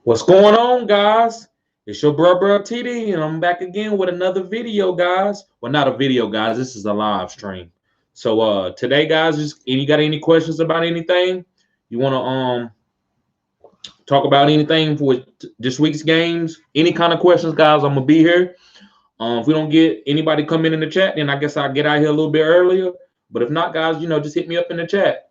What's going on, guys? It's your brother TD, and I'm back again with another video, guys. Well, not a video, guys. This is a live stream. So, today, guys, just you got any questions about anything? You want to talk about anything for this week's games? Any kind of questions, guys? I'm gonna be here. If we don't get anybody come in the chat, then I guess I'll get out here a little bit earlier. But if not, guys, just hit me up in the chat.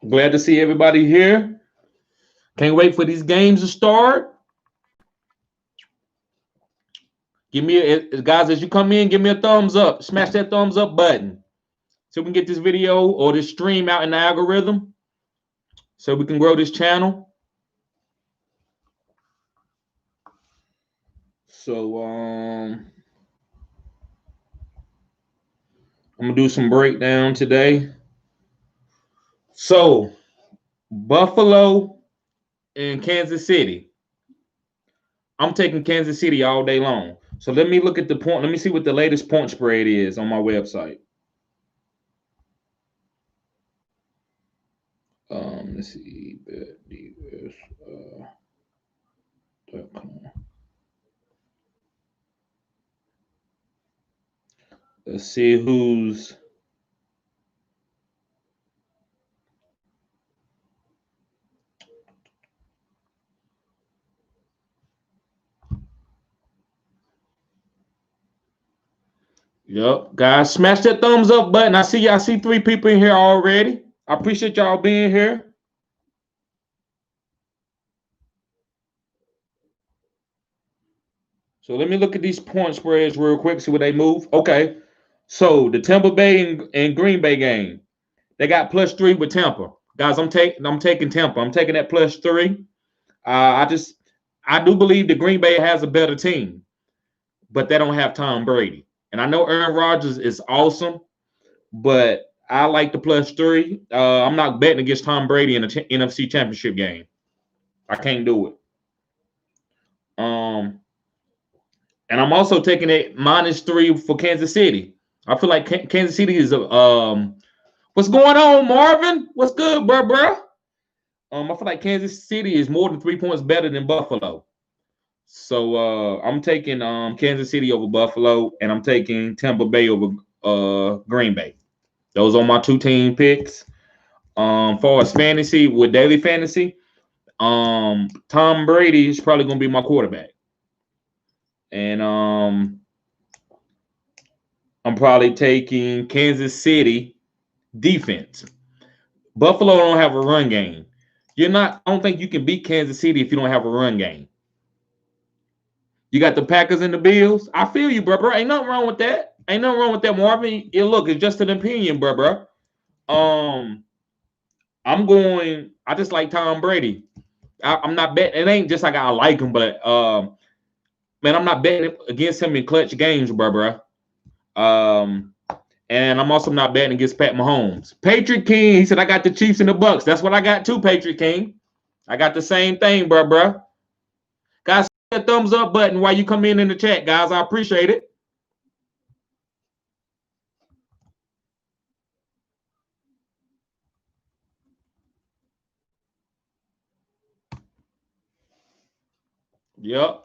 Glad to see everybody here. Can't wait for these games to start. Give me guys, as you come in, give me a thumbs up. Smash that thumbs up button so we can get this video or this stream out in the algorithm so we can grow this channel. So I'm gonna do some breakdown today. So Buffalo and Kansas City. I'm taking Kansas City all day long. So let me look at the point. Let me see what the latest point spread is on my website. Let's see. Let's see who's. Yep, guys, smash that thumbs up button. I see 3 people in here already. I appreciate y'all being here. So let me look at these point spreads real quick, see where they move. Okay, so the Tampa Bay and Green Bay game, they got +3 with Tampa. Guys, I'm taking Tampa. I'm taking that +3. I do believe the Green Bay has a better team, but they don't have Tom Brady. And I know Aaron Rodgers is awesome, but I like the +3. I'm not betting against Tom Brady in the NFC Championship game. I can't do it. And I'm also taking it -3 for Kansas City. I feel like Kansas City is what's going on, Marvin? What's good, bro? I feel like Kansas City is more than 3 points better than Buffalo. So I'm taking Kansas City over Buffalo, and I'm taking Tampa Bay over Green Bay. Those are my 2 team picks. Far as fantasy with daily fantasy, Tom Brady is probably gonna be my quarterback. And I'm probably taking Kansas City defense. Buffalo don't have a run game. I don't think you can beat Kansas City if you don't have a run game. You got the Packers and the Bills. I feel you, bro. Ain't nothing wrong with that. Ain't nothing wrong with that, Marvin. Look, it's just an opinion, bro. I just like Tom Brady. I'm not betting. It ain't just like I like him, but man, I'm not betting against him in clutch games, bro. And I'm also not betting against Pat Mahomes. Patriot King, he said, I got the Chiefs and the Bucks. That's what I got too, Patriot King. I got the same thing, bro. Guys, hit that thumbs up button while you come in the chat, guys. I appreciate it. Yep.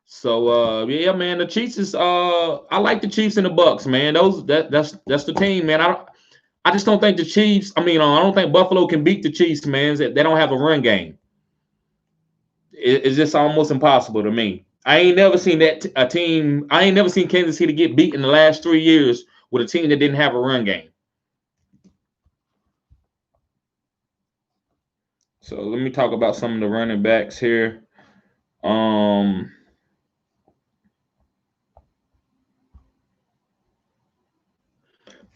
So yeah, man, the Chiefs is I like the Chiefs and the Bucks, man. That's the team, man. I just don't think the Chiefs, I don't think Buffalo can beat the Chiefs, man. They don't have a run game. It's just almost impossible to me. I ain't never seen a team. I ain't never seen Kansas City get beat in the last 3 years with a team that didn't have a run game. So let me talk about some of the running backs here.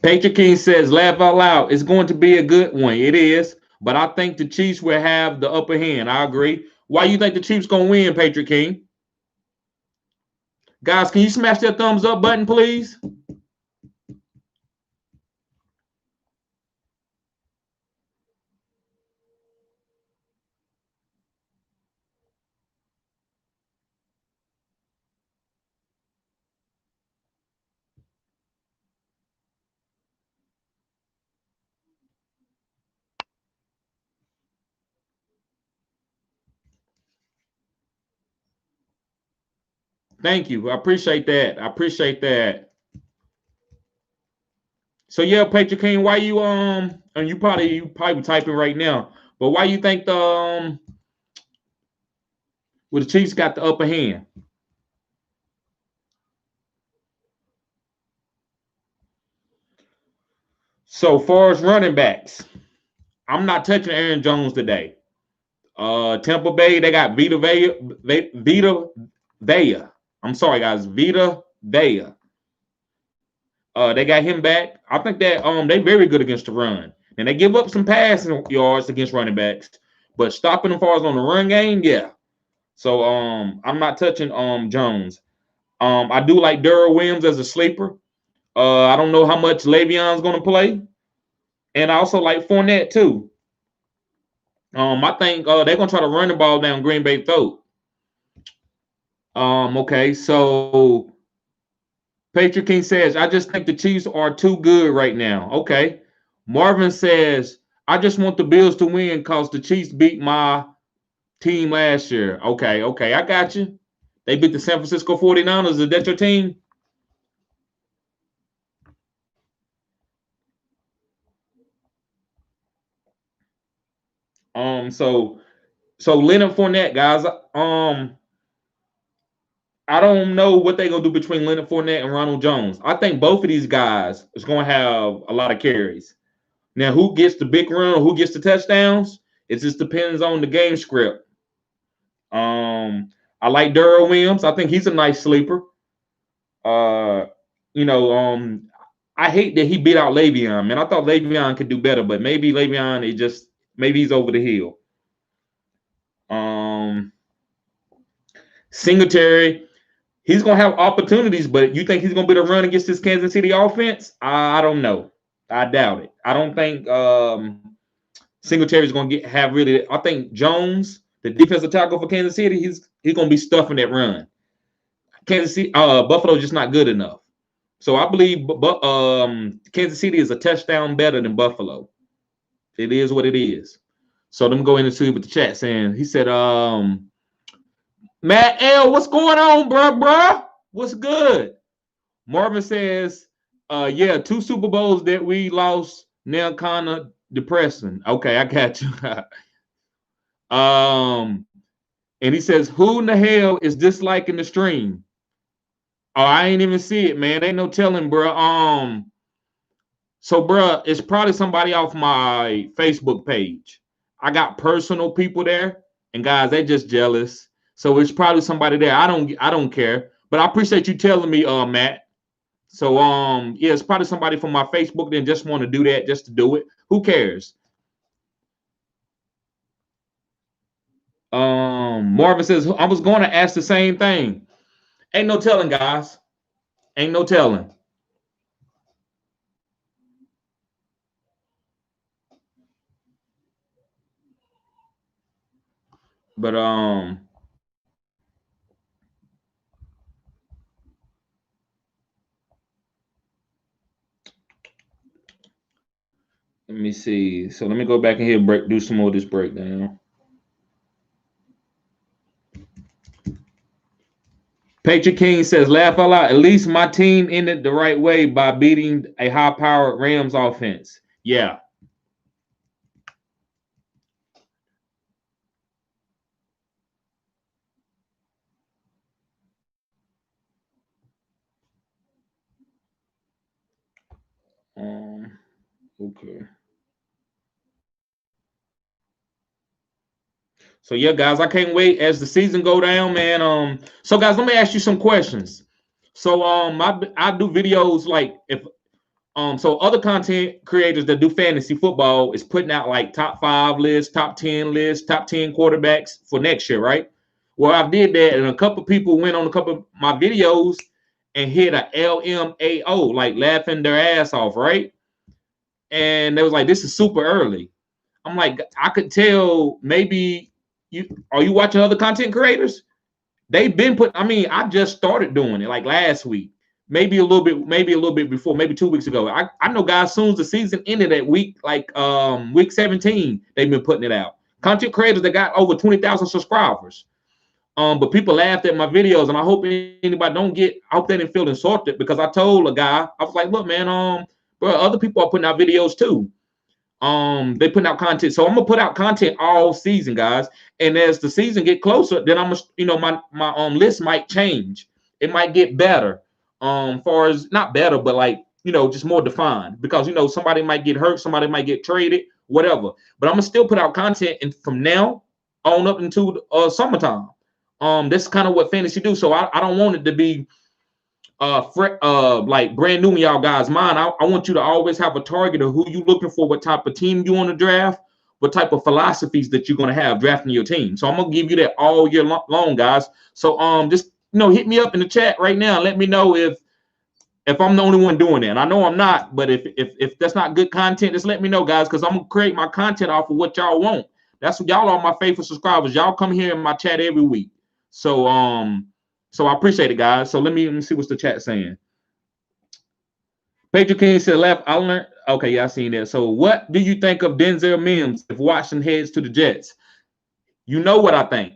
Patriot King says, laugh out loud. It's going to be a good one. It is. But I think the Chiefs will have the upper hand. I agree. Why you think the Chiefs going to win, Patriot King? Guys, can you smash that thumbs up button, please? Thank you. I appreciate that. I appreciate that. So yeah, Patriot King, why you and you probably typing right now, but why you think the Chiefs got the upper hand? So far as running backs, I'm not touching Aaron Jones today. Tampa Bay, they got Vita Vea. I'm sorry, guys, Vita Vea. They got him back. I think that they very good against the run, and they give up some passing yards against running backs, but stopping them far as on the run game, yeah. So I'm not touching Jones. I do like Darrell Williams as a sleeper. I don't know how much Le'Veon's going to play, and I also like Fournette too. I think they're gonna try to run the ball down Green Bay throat. Okay, so Patriot King says, I just think the Chiefs are too good right now. Okay. Marvin says, I just want the Bills to win because the Chiefs beat my team last year. Okay, okay, I got you. They beat the San Francisco 49ers. Is that your team? So Leonard Fournette, guys. I don't know what they're gonna do between Leonard Fournette and Ronald Jones. I think both of these guys is gonna have a lot of carries. Now, who gets the big run, who gets the touchdowns? It just depends on the game script. I like Darrell Williams. I think he's a nice sleeper. Uh, you know, I hate that he beat out Le'Veon. Man, I thought Le'Veon could do better, but maybe Le'Veon is just maybe he's over the hill. Um, Singletary, he's gonna have opportunities, but you think he's gonna be able to run against this Kansas City offense? I don't know. I doubt it. I don't think Singletary's gonna have really. I think Jones, the defensive tackle for Kansas City, he's gonna be stuffing that run. Kansas City, Buffalo's just not good enough. So I believe Kansas City is a touchdown better than Buffalo. It is what it is. So let me go in and see what the chat saying. He said, Matt L, what's going on, bruh? What's good? Marvin says, yeah, 2 Super Bowls that we lost now kind of depressing. Okay, I got you. And he says, who in the hell is disliking the stream? Oh, I ain't even see it, man. Ain't no telling, bro. So, bro, it's probably somebody off my Facebook page. I got personal people there, and guys, they just jealous. So it's probably somebody there. I don't care. But I appreciate you telling me, Matt. So, yeah, it's probably somebody from my Facebook that just want to do that just to do it. Who cares? Marvin says, I was going to ask the same thing. Ain't no telling, guys. Ain't no telling. But let me see. So let me go back in here and do some more of this breakdown. Patriot King says, laugh out loud. At least my team ended the right way by beating a high-powered Rams offense. Yeah. Okay. So yeah, guys, I can't wait as the season go down, man. So guys, let me ask you some questions. So I do videos like if so other content creators that do fantasy football is putting out like top 5 lists, top 10 lists, top 10 quarterbacks for next year, right? Well, I did that, and a couple people went on a couple of my videos and hit a LMAO, like laughing their ass off, right? And they was like, "This is super early." I'm like, I could tell maybe you watching other content creators? They've been put. I mean, I just started doing it like last week, maybe a little bit before, maybe 2 weeks ago. I know guys, as soon as the season ended at week 17, they've been putting it out. Content creators that got over 20,000 subscribers. But people laughed at my videos, and I hope anybody don't get. I hope they didn't feel insulted because I told a guy, I was like, look, man, bro, other people are putting out videos too. They putting out content, so I'm gonna put out content all season, guys. And as the season get closer, then I'm gonna, my list might change. It might get better. Far as not better, but like just more defined because somebody might get hurt, somebody might get traded, whatever. But I'm gonna still put out content, and from now on up into summertime. That's kind of what fantasy do. So I don't want it to be like brand new in y'all guys' mind. I want you to always have a target of who you looking for, what type of team you want to draft, what type of philosophies that you're going to have drafting your team. So I'm going to give you that all year long, guys. So just hit me up in the chat right now and let me know if I'm the only one doing that. And I know I'm not, but if that's not good content, just let me know, guys, because I'm going to create my content off of what y'all want. That's what y'all are, my faithful subscribers. Y'all come here in my chat every week. So I appreciate it, guys. So let me see what's the chat saying. Patriot King said left. I learned. Okay, yeah, I seen that. So what do you think of Denzel Mims if Washington heads to the Jets? You know what I think.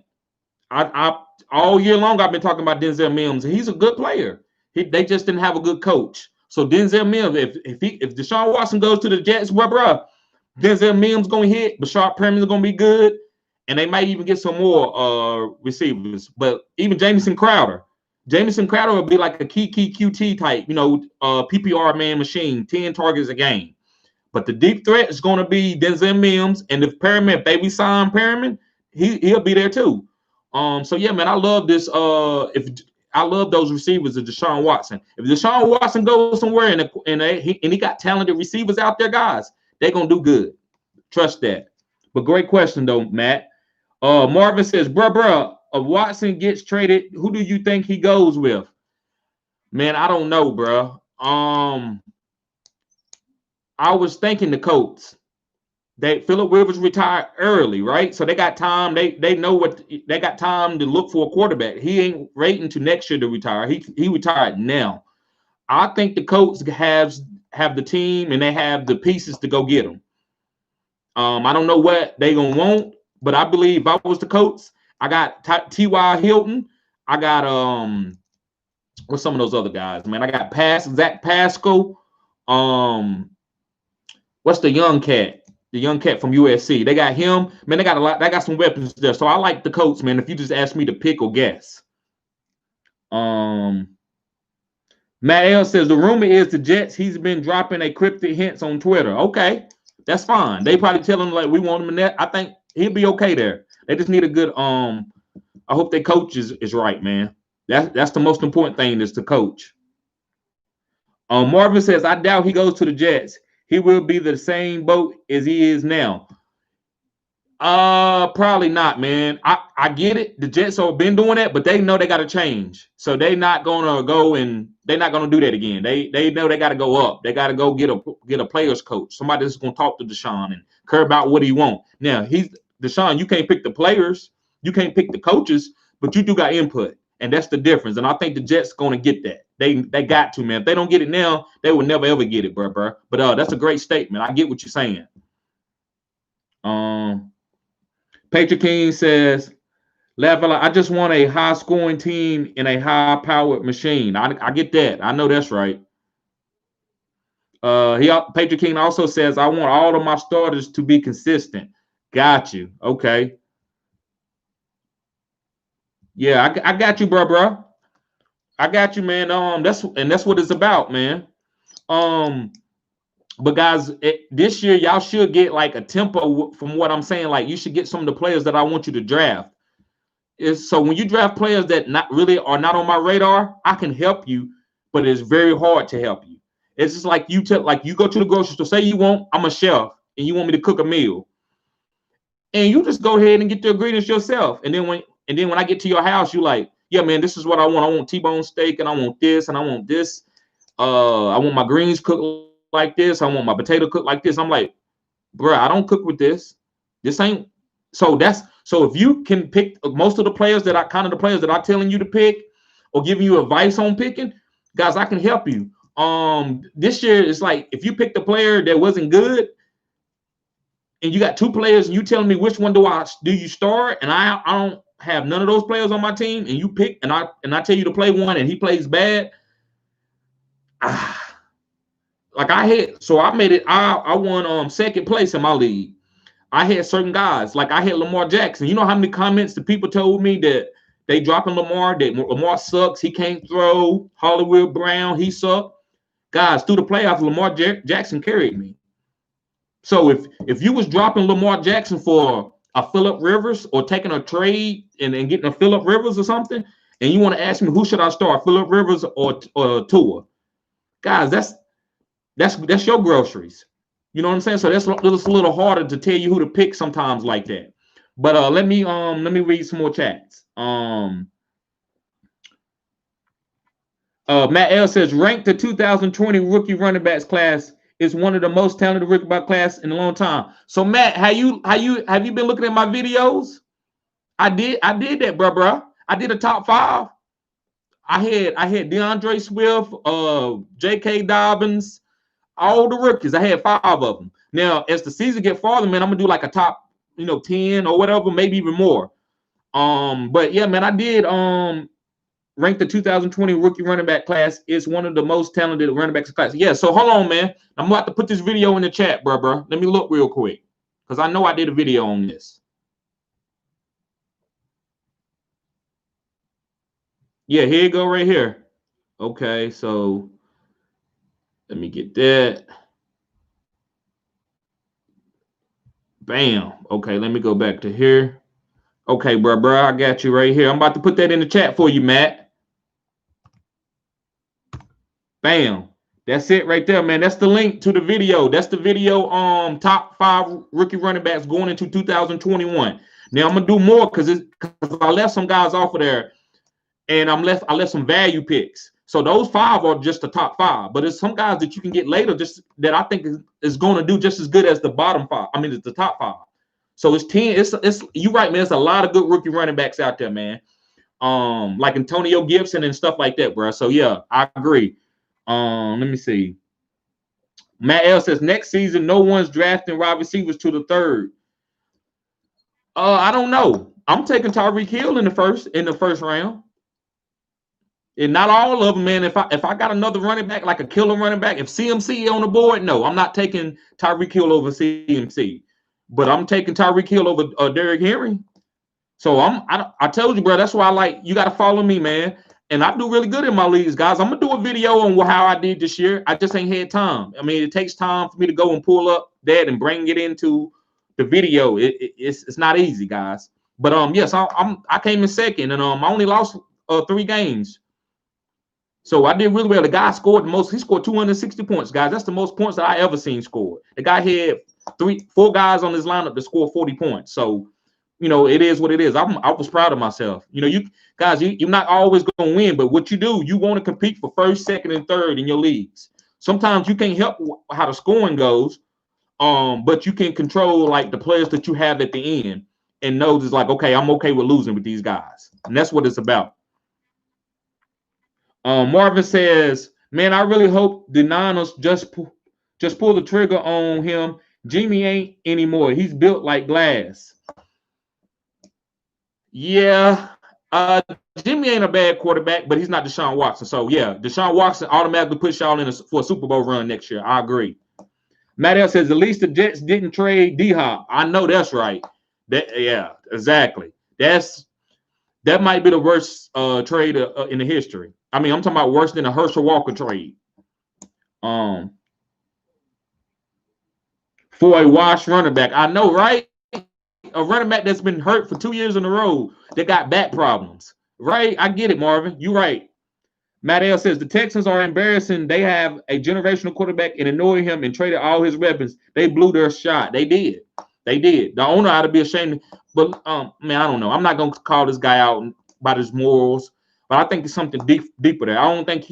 I all year long I've been talking about Denzel Mims. He's a good player. They just didn't have a good coach. So Denzel Mims, if Deshaun Watson goes to the Jets, bro, Denzel Mims gonna hit. Bashard Perriman's gonna be good. And they might even get some more receivers. But even Jamison Crowder will be like a key QT type, PPR man machine, 10 targets a game. But the deep threat is going to be Denzel Mims. And if baby sign Perriman, he'll be there too. So yeah, man, I love this. I love those receivers of Deshaun Watson. If Deshaun Watson goes somewhere and he got talented receivers out there, guys, they're gonna do good. Trust that. But great question though, Matt. Marvin says, bruh, if Watson gets traded, who do you think he goes with? Man, I don't know, bruh. I was thinking the Colts. Phillip Rivers retired early, right? So they got time. They know what they got time to look for a quarterback. He ain't waiting to next year to retire. He retired now. I think the Colts have the team and they have the pieces to go get him. I don't know what they gonna want. But I believe if I was the Colts, I got T.Y. Hilton. I got what's some of those other guys, man? I got Zach Pascal. What's the young cat? The young cat from USC. They got him. Man, they got a lot. They got some weapons there. So I like the Colts, man. If you just ask me to pick or guess. Matt L says the rumor is the Jets. He's been dropping a cryptic hints on Twitter. Okay, that's fine. They probably tell him like we want him in that. I think he'll be okay there. They just need a good I hope their coach is right, man. That's the most important thing is to coach. Marvin says, I doubt he goes to the Jets. He will be the same boat as he is now. Probably not, man. I get it. The Jets have been doing that, but they know they got to change. So they're not gonna go and they're not gonna do that again. They know they got to go up. They got to go get a players coach, somebody that's gonna talk to Deshaun and care about what he wants. Now Deshaun. You can't pick the players, you can't pick the coaches, but you do got input, and that's the difference. And I think the Jets gonna get that. They got to, man. If they don't get it now, they will never ever get it, bro. But that's a great statement. I get what you're saying. Patriot King says, I just want a high-scoring team in a high-powered machine. I get that. I know that's right. Patriot King also says, I want all of my starters to be consistent. Got you. Okay. Yeah, I got you, bro. I got you, man. That's what it's about, man. But guys, this year y'all should get like a tempo from what I'm saying. Like you should get some of the players that I want you to draft. So when you draft players that are not on my radar, I can help you, but it's very hard to help you. It's just like you go to the grocery store. Say I'm a chef and you want me to cook a meal, and you just go ahead and get the ingredients yourself. And then when I get to your house, you like, yeah, man, this is what I want. I want T-bone steak, and I want this, and I want this. I want my greens cooked like this. I want my potato cooked like this. I'm like, bro, I don't cook with this. This ain't. So if you can pick most of the players that I'm telling you to pick or giving you advice on picking, guys, I can help you. This year it's like if you picked a player that wasn't good and you got two players and you telling me which one do you start, and I don't have none of those players on my team, and you pick, and I tell you to play one, and he plays bad, like I made it. I won second place in my league. I had certain guys, like I had Lamar Jackson. You know how many comments the people told me that they dropping Lamar, that Lamar sucks, he can't throw. Hollywood Brown, he sucked. Guys, through the playoffs, Lamar Jackson carried me. So if you was dropping Lamar Jackson for a Phillip Rivers or taking a trade and getting a Phillip Rivers or something, and you want to ask me who should I start, Phillip Rivers or Tua? Guys, that's your groceries. You know what I'm saying? So that's a little harder to tell you who to pick sometimes like that. But let me read some more chats. Matt L says rank the 2020 rookie running backs class is one of the most talented rookie back class in a long time. So Matt, have you been looking at my videos? I did that, bro. I did a top 5. I had DeAndre Swift, J.K. Dobbins, all the rookies. I had 5 of them. Now, as the season get farther, man, I'm gonna do like a top, 10 or whatever, maybe even more. But yeah, man, I did rank the 2020 rookie running back class is one of the most talented running backs class. Yeah, so hold on, man. I'm about to put this video in the chat, bro. Let me look real quick, because I know I did a video on this. Yeah, here you go right here. Okay, so let me get that. Bam. Okay, let me go back to here. Okay, bro, I got you right here. I'm about to put that in the chat for you, Matt. Bam. That's it right there, man. That's the link to the video. That's the video top 5 rookie running backs going into 2021. Now I'm gonna do more because I left some guys off of there, and I left some value picks. So those 5 are just the top 5, but there's some guys that you can get later just that I think is going to do just as good as the bottom 5. I mean, it's the top 5. So it's 10. It's you right, man. There's a lot of good rookie running backs out there, man. Like Antonio Gibson and stuff like that, bro. So yeah, I agree. Let me see. Matt L says next season no one's drafting wide receivers to the 3rd. I don't know. I'm taking Tyreek Hill in the first round. And not all of them, man. If I got another running back, like a killer running back, if CMC on the board, no, I'm not taking Tyreek Hill over CMC. But I'm taking Tyreek Hill over Derrick Henry. So I told you, bro. That's why you got to follow me, man. And I do really good in my leagues, guys. I'm gonna do a video on how I did this year. I just ain't had time. I mean, it takes time for me to go and pull up that and bring it into the video. It's not easy, guys. But yes, I came in second, and I only lost 3 games. So I did really well. The guy scored the most. He scored 260 points, guys. That's the most points that I ever seen scored. The guy had 4 guys on his lineup to score 40 points. So, it is what it is. I was proud of myself. You guys, you're not always going to win, but what you do, you want to compete for 1st, 2nd, and 3rd in your leagues. Sometimes you can't help how the scoring goes, but you can control the players that you have at the end and know it's okay, I'm okay with losing with these guys, and that's what it's about. Marvin says, man, I really hope the Niners just pull the trigger on him. Jimmy ain't anymore. He's built like glass. Yeah, Jimmy ain't a bad quarterback, but he's not Deshaun Watson. So yeah, Deshaun Watson automatically puts y'all in for a Super Bowl run next year. I agree. Matt L says at least the Jets didn't trade D-Hop. I know that's right. Yeah, exactly. That might be the worst trade in the history. I mean, I'm talking about worse than a Herschel Walker trade. For a wash running back. I know, right? A running back that's been hurt for 2 years in a row that got back problems. Right? I get it, Marvin. You're right. Matt L says the Texans are embarrassing. They have a generational quarterback and annoyed him and traded all his weapons. They blew their shot. They did. The owner ought to be ashamed. But man, I don't know. I'm not gonna call this guy out about his morals, but I think it's something deeper there. I don't think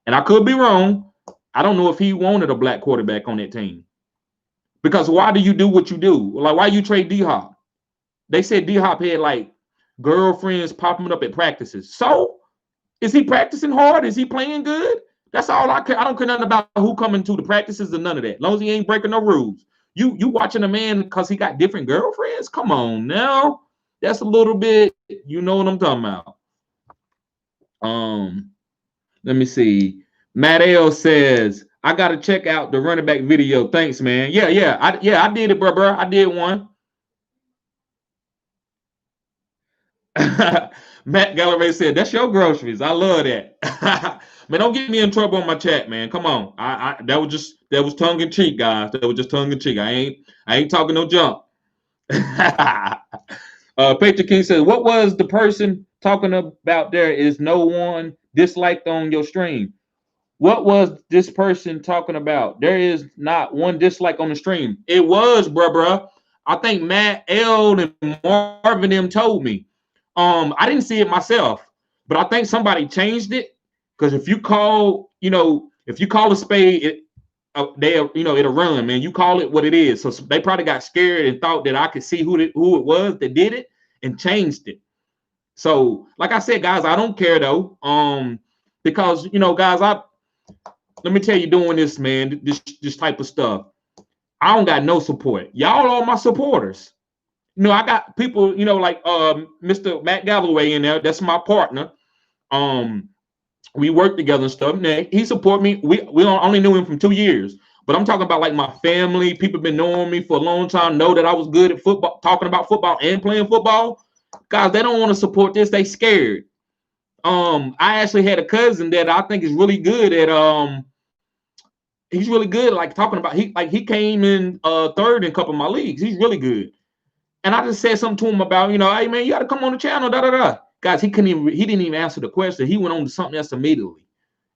and I could be wrong. I don't know if he wanted a black quarterback on that team. Because why do you do what you do? Why you trade D-Hop? They said D-Hop had girlfriends popping up at practices. So is he practicing hard? Is he playing good? That's all I care. I don't care nothing about who coming to the practices or none of that. As long as he ain't breaking no rules. You watching a man because he got different girlfriends? Come on now. That's a little bit, you know what I'm talking about. Let me see. Matt L says, I gotta check out the running back video. Thanks, man. Yeah, I did it, bro. I did one. Matt Galloway said, "That's your groceries." I love that. Man, don't get me in trouble on my chat, man. Come on. That was tongue in cheek, guys. That was just tongue in cheek. I ain't talking no junk. Patriot King says, "What was the person talking about? There is no one disliked on your stream. What was this person talking about? There is not one dislike on the stream. It was, bruh. I think Matt L and Marvin them told me. I didn't see it myself, but I think somebody changed it. Because if you call a spade, it'll run, man. You call it what it is. So they probably got scared and thought that I could see who it was that did it and changed it. So, like I said, guys, I don't care though. Because guys, let me tell you, doing this, man, this type of stuff, I don't got no support. Y'all are my supporters. I got people, like Mr. Matt Galloway in there. That's my partner. We work together and stuff. Now, he support me. We only knew him from 2 years. But I'm talking about like my family. People been knowing me for a long time, know that I was good at football, talking about football and playing football. Guys, they don't want to support this. They scared. I actually had a cousin that I think is really good at he's really good like talking about he came in third in a couple of my leagues. He's really good. And I just said something to him about, hey man, you got to come on the channel, Guys, he didn't even answer the question. He went on to something else immediately.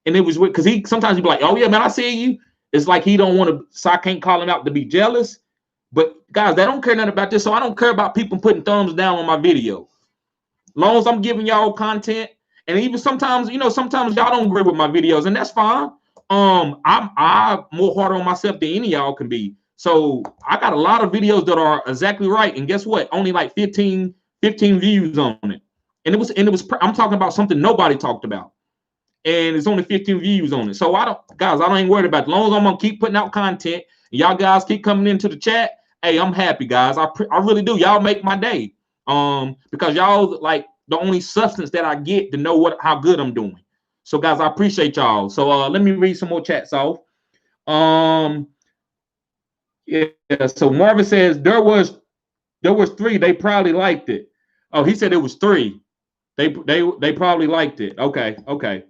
And it was because sometimes he'd be like, oh yeah, man, I see you. It's like he don't want to, so I can't call him out to be jealous. But guys, they don't care nothing about this. So I don't care about people putting thumbs down on my video. As long as I'm giving y'all content, and even sometimes y'all don't agree with my videos, and that's fine. I'm more harder on myself than any of y'all can be. So I got a lot of videos that are exactly right, and guess what? Only like 15 views on it, and it was I'm talking about something nobody talked about, and it's only 15 views on it. So I ain't worried about it. As long as I'm gonna keep putting out content, and y'all guys keep coming into the chat, hey, I'm happy, guys. I really do. Y'all make my day. Because y'all like the only substance that I get to know how good I'm doing. So guys, I appreciate y'all. So let me read some more chats off. Yeah. So Marvin says there was 3. They probably liked it. Oh, he said it was 3. They probably liked it. Okay.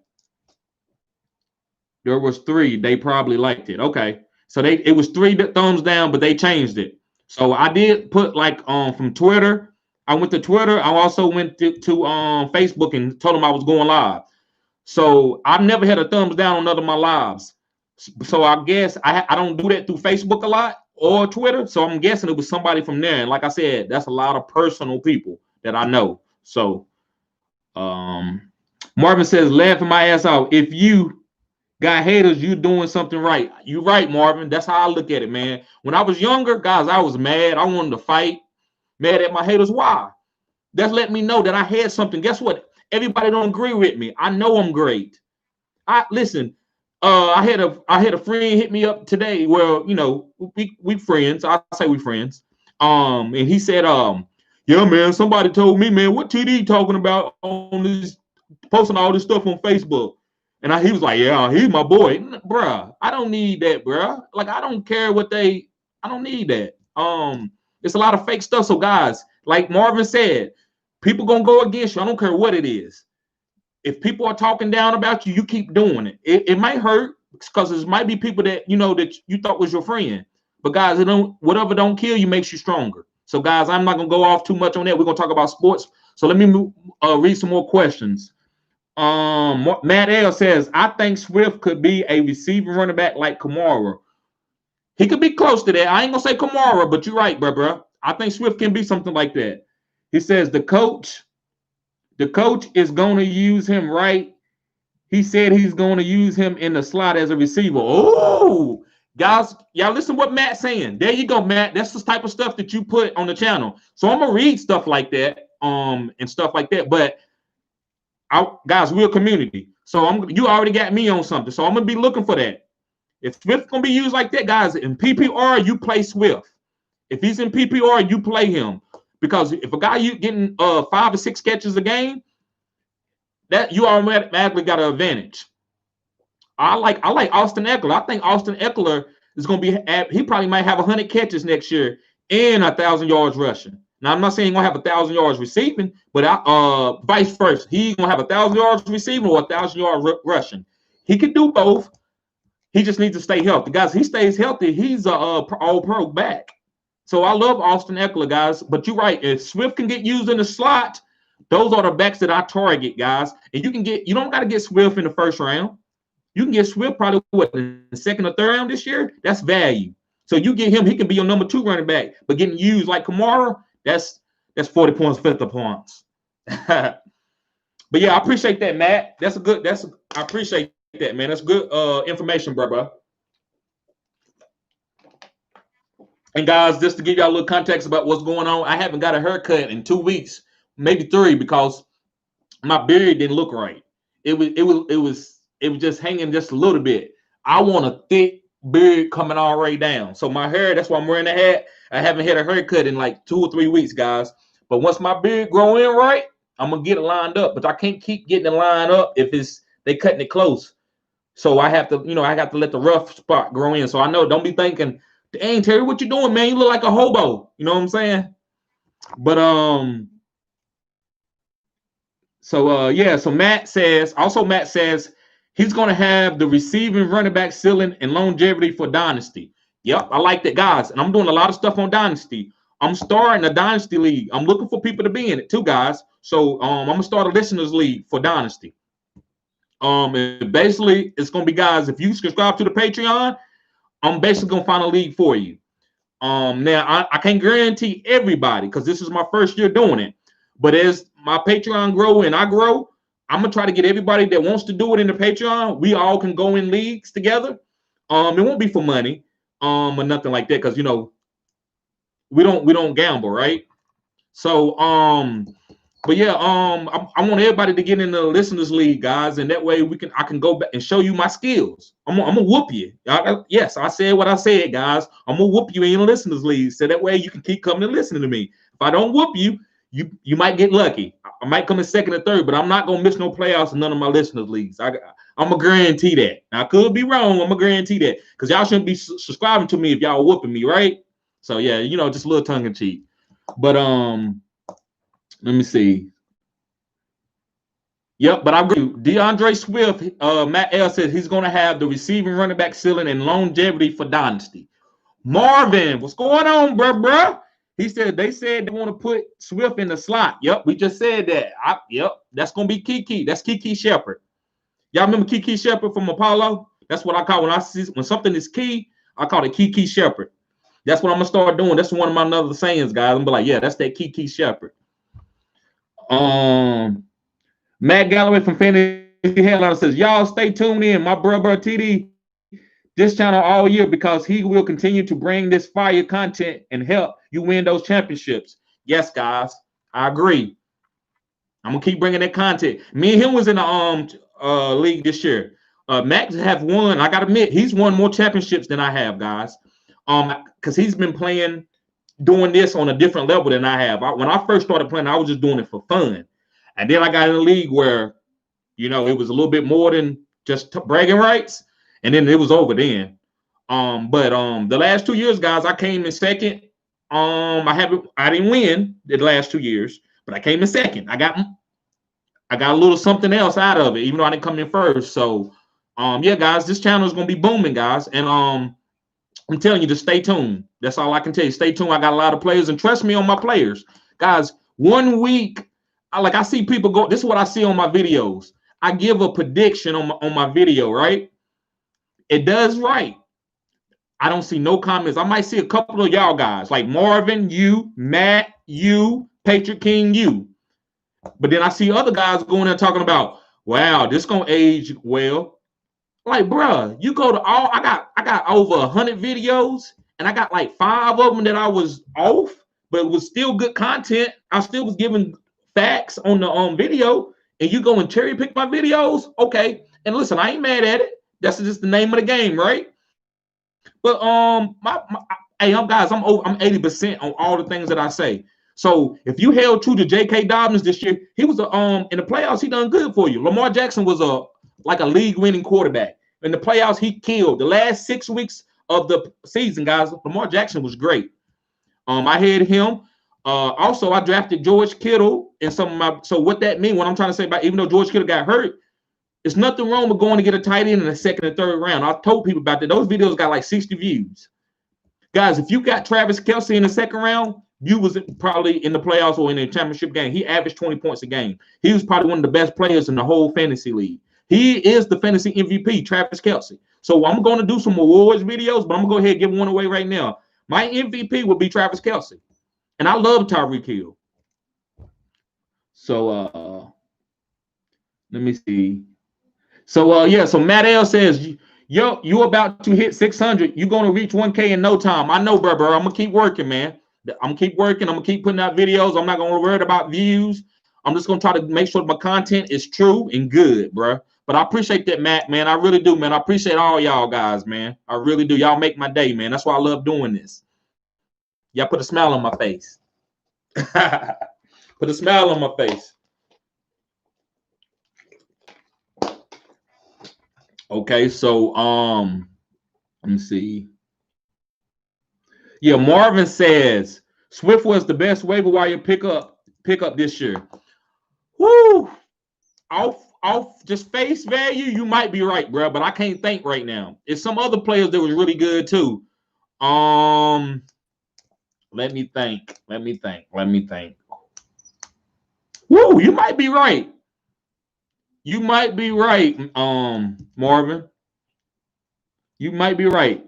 There was 3. They probably liked it. Okay. So it was 3 thumbs down, but they changed it. So I did put like from Twitter. I went to Twitter. I also went to Facebook and told them I was going live. So I've never had a thumbs down on none of my lives. So I guess I don't do that through Facebook a lot or Twitter. So I'm guessing it was somebody from there. And like I said, that's a lot of personal people that I know. So Marvin says, laughing my ass off. If you got haters, you doing something right. You right, Marvin. That's how I look at it, man. When I was younger, guys, I was mad. I wanted to fight. Mad at my haters. Why? That's let me know that I had something. Guess what? Everybody don't agree with me. I know I'm great. Listen. I had a friend hit me up today. Well, we friends. I say we friends. And he said, yeah, man. Somebody told me, man, what TD talking about on this, posting all this stuff on Facebook. And he was like, yeah, he's my boy, bruh. I don't need that, bruh. Like I don't care I don't need that. It's a lot of fake stuff. So guys, like Marvin said, people gonna go against you. I don't care what it is. If people are talking down about you, you keep doing it. It might hurt because it might be people that that you thought was your friend. But guys, whatever don't kill you makes you stronger. So guys, I'm not gonna go off too much on that. We're gonna talk about sports. So let me read some more questions. Matt L says, I think Swift could be a receiver running back like Kamara. He could be close to that. I ain't gonna say Kamara, but you're right, bro. I think Swift can be something like that. He says the coach is going to use him right. He said he's going to use him in the slot as a receiver. Oh, guys, y'all listen to what Matt's saying. There you go, Matt. That's the type of stuff that you put on the channel. So I'm gonna read stuff like that, and stuff like that. But guys, we're a community. So you already got me on something. So I'm gonna be looking for that. If Swift gonna be used like that, guys, in PPR, you play Swift. If he's in PPR, you play him. Because if a guy you getting 5 or 6 catches a game, that you automatically got an advantage. I like Austin Eckler. I think Austin Eckler is going to be. He probably might have 100 catches next year and 1,000 yards rushing. Now I'm not saying he's gonna have 1,000 yards receiving, but vice versa, he's gonna have 1,000 yards receiving or 1,000 yards rushing. He can do both. He just needs to stay healthy, guys. He stays healthy, he's a all-pro back. So I love Austin Eckler, guys. But you're right. If Swift can get used in the slot, those are the backs that I target, guys. And you don't got to get Swift in the first round. You can get Swift probably in the second or third round this year. That's value. So you get him, he can be your number 2 running back. But getting used like Kamara, that's 40 points, 50 points. But yeah, I appreciate that, Matt. I appreciate that, man. That's good information, bro. And guys, just to give y'all a little context about what's going on, I haven't got a haircut in 2 weeks, maybe 3, because my beard didn't look right. It was just hanging just a little bit. I want a thick beard coming all the way down. So my hair, that's why I'm wearing a hat. I haven't had a haircut in like 2 or 3 weeks, guys. But once my beard grow in right, I'm gonna get it lined up. But I can't keep getting it lined up if they cutting it close. So I have to, I got to let the rough spot grow in. So I know, don't be thinking, dang, Terry, what you doing, man? You look like a hobo. You know what I'm saying? But so Matt says he's gonna have the receiving, running back ceiling and longevity for Dynasty. Yep, I like that, guys. And I'm doing a lot of stuff on Dynasty. I'm starting a Dynasty league. I'm looking for people to be in it too, guys. So I'm gonna start a listeners league for Dynasty. Basically, it's gonna be, guys, if you subscribe to the Patreon, I'm basically gonna find a league for you. Now I can't guarantee everybody because this is my first year doing it. But as my Patreon grow and I grow, I'm gonna try to get everybody that wants to do it in the Patreon. We all can go in leagues together. It won't be for money, or nothing like that, because we don't gamble, right? So but yeah, I want everybody to get in the listeners league, guys, and that way I can go back and show you my skills. I'm gonna whoop you. Yes, I said what I said, guys. I'm gonna whoop you in the listeners league, so that way you can keep coming and listening to me. If I don't whoop you, you might get lucky. I might come in second or third, but I'm not gonna miss no playoffs in none of my listeners leagues. I'm gonna guarantee that. Now, I could be wrong. I'm gonna guarantee that, because y'all shouldn't be subscribing to me if y'all whooping me, right? So yeah, just a little tongue in cheek. But let me see. Yep, but I agree. DeAndre Swift, Matt L said he's going to have the receiving, running back ceiling and longevity for Dynasty. Marvin, what's going on, bruh? He said they want to put Swift in the slot. Yep, we just said that. Yep, that's going to be Kiki. That's Kiki Shepard. Y'all remember Kiki Shepard from Apollo? That's what I call when something is key, I call it Kiki Shepard. That's what I'm going to start doing. That's one of my other sayings, guys. I'm going to be like, yeah, that's that Kiki Shepard. Matt Galloway from Fantasy Headline says, y'all stay tuned in. My brother TD, this channel all year, because he will continue to bring this fire content and help you win those championships. Yes, guys, I agree. I'm gonna keep bringing that content. Me and him was in the league this year. Max have won. I gotta admit, he's won more championships than I have, guys. Because he's been doing this on a different level than I have. When I first started playing, I was just doing it for fun. And then I got in a league where, it was a little bit more than just bragging rights. And then it was over then. But the last 2 years, guys, I came in second. I didn't win the last 2 years, but I came in second. I got a little something else out of it, even though I didn't come in first. So, yeah, guys, this channel is going to be booming, guys. And I'm telling you to stay tuned. That's all I can tell you. Stay tuned. I got a lot of players, and trust me on my players. Guys, 1 week, I see people go, this is what I see on my videos. I give a prediction on my video, right? It does right. I don't see no comments. I might see a couple of y'all guys, like Marvin, you, Matt, you, Patriot King, you. But then I see other guys going there talking about, wow, this gonna age well. Like, bruh, you go to I got over 100 videos, and I got like 5 of them that I was off, but it was still good content. I still was giving facts on the video, and you go and cherry pick my videos. Okay, and listen, I ain't mad at it. That's just the name of the game, right? But hey, I'm 80% on all the things that I say. So if you held true to J.K. Dobbins this year, he was in the playoffs. He done good for you. Lamar Jackson was like a league-winning quarterback in the playoffs. He killed the last 6 weeks of the season, guys. Lamar Jackson was great. I had him. Also, I drafted George Kittle in some of my. So what that means? What I'm trying to say about even though George Kittle got hurt, it's nothing wrong with going to get a tight end in the second and third round. I told people about that. Those videos got like 60 views. Guys, if you got Travis Kelce in the second round, you was probably in the playoffs or in the championship game. He averaged 20 points a game. He was probably one of the best players in the whole fantasy league. He is the fantasy MVP, Travis Kelce. So I'm going to do some awards videos, but I'm going to go ahead and give one away right now. My MVP would be Travis Kelce. And I love Tyreek Hill. So let me see. So yeah, so Matt L says, yo, you about to hit 600. You're going to reach 1K in no time. I know, bro. I'm going to keep working, man. I'm going to keep working. I'm going to keep putting out videos. I'm not going to worry about views. I'm just going to try to make sure my content is true and good, bro. But I appreciate that, Matt, man. I really do, man. I appreciate all y'all guys, man. I really do. Y'all make my day, man. That's why I love doing this. Y'all put a smile on my face. Put a smile on my face. Okay, so let me see. Yeah, Marvin says Swift was the best waiver wire pickup this year. Woo! Off just face value, you might be right, bro, but I can't think right now. It's some other players that was really good too. Let me think. Woo, you might be right. You might be right, Marvin. You might be right.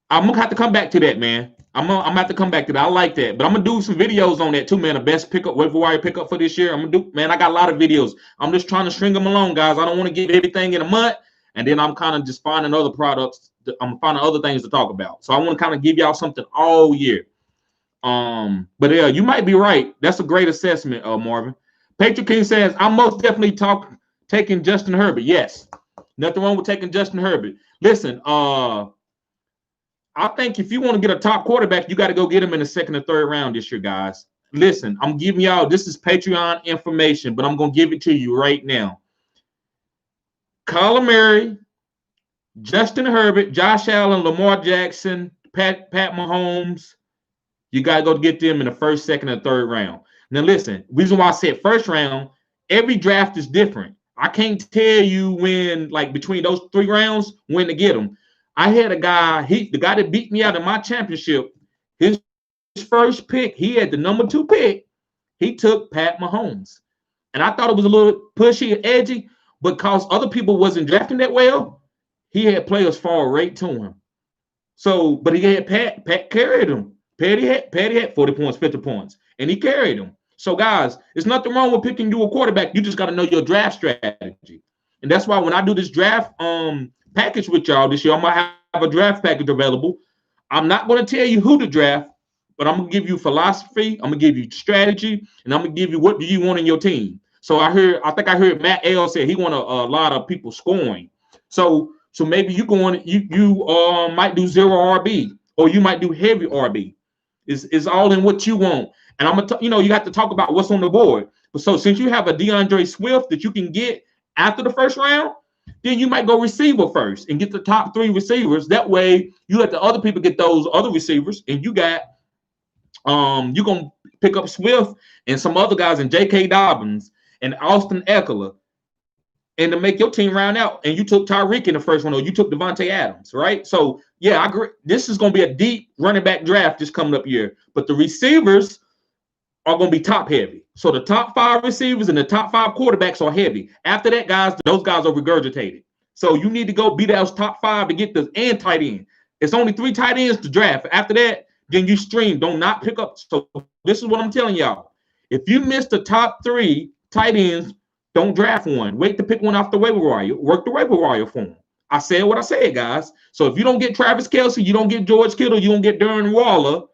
I'm gonna have to come back to that, man. I'm gonna have to come back to that. I like that, but I'm gonna do some videos on that too, man. The best pickup, waiver wire pickup for this year. I'm gonna do, man. I got a lot of videos. I'm just trying to string them along, guys. I don't want to give everything in a month, and then I'm kind of just finding other products. I'm finding other things to talk about. So I want to kind of give y'all something all year. But yeah, you might be right. That's a great assessment, Marvin. Patriot King says I'm most definitely taking Justin Herbert. Yes, nothing wrong with taking Justin Herbert. Listen, I think if you want to get a top quarterback, you got to go get him in the second or third round this year, guys. Listen, I'm giving y'all, this is Patreon information, but I'm going to give it to you right now. Kyler Murray, Justin Herbert, Josh Allen, Lamar Jackson, Pat Mahomes, you got to go get them in the first, second, and third round. Now, listen, reason why I said first round, every draft is different. I can't tell you when, like, between those 3 rounds, when to get them. I had a guy, the guy that beat me out in my championship, his first pick, he had the number 2 pick. He took Pat Mahomes. And I thought it was a little pushy and edgy, but because other people wasn't drafting that well, he had players fall right to him. So, but he had Pat carried him. Patty had 40 points, 50 points, and he carried him. So, guys, there's nothing wrong with picking you a quarterback. You just got to know your draft strategy. And that's why when I do this draft package with y'all this year, I'm going to have a draft package available. I'm not going to tell you who to draft, but I'm going to give you philosophy. I'm going to give you strategy, and I'm going to give you what do you want in your team. So I think I heard Matt L say he want a lot of people scoring. So maybe you might do 0 RB, or you might do heavy RB. It's all in what you want. And I'm gonna, you have to talk about what's on the board. But so since you have a DeAndre Swift that you can get after the first round, then you might go receiver first and get the top 3 receivers. That way, you let the other people get those other receivers, and you got you're gonna pick up Swift and some other guys and J.K. Dobbins and Austin Eckler, and to make your team round out. And you took Tyreek in the first one, or you took Devontae Adams, right? So yeah, I agree. This is gonna be a deep running back draft this coming up year, but the receivers are going to be top heavy. So the top 5 receivers and the top 5 quarterbacks are heavy. After that, guys, those guys are regurgitated. So you need to go be those top 5 to get this and tight end. It's only 3 tight ends to draft. After that, then you stream. Don't not pick up. So this is what I'm telling y'all. If you miss the top 3 tight ends, don't draft one. Wait to pick one off the waiver wire. Work the waiver wire for them. I said what I said, guys. So if you don't get Travis Kelce, you don't get George Kittle, you don't get Darren Waller,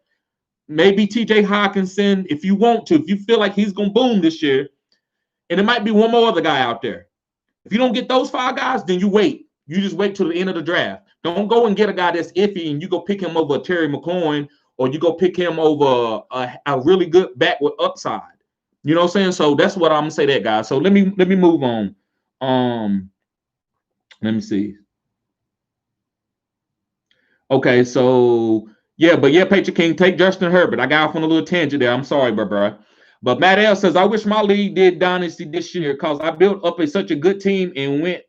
maybe TJ Hawkinson, if you want to, if you feel like he's going to boom this year, and it might be one more other guy out there. If you don't get those 5 guys, then you wait. You just wait till the end of the draft. Don't go and get a guy that's iffy and you go pick him over Terry McLaurin or you go pick him over a really good back with upside. You know what I'm saying? So that's what I'm gonna say that, guys. So let me move on. Let me see. Okay, so yeah, but yeah, Patriot King, take Justin Herbert. I got off on a little tangent there. I'm sorry, bro. But Matt L says, I wish my league did dynasty this year because I built up such a good team and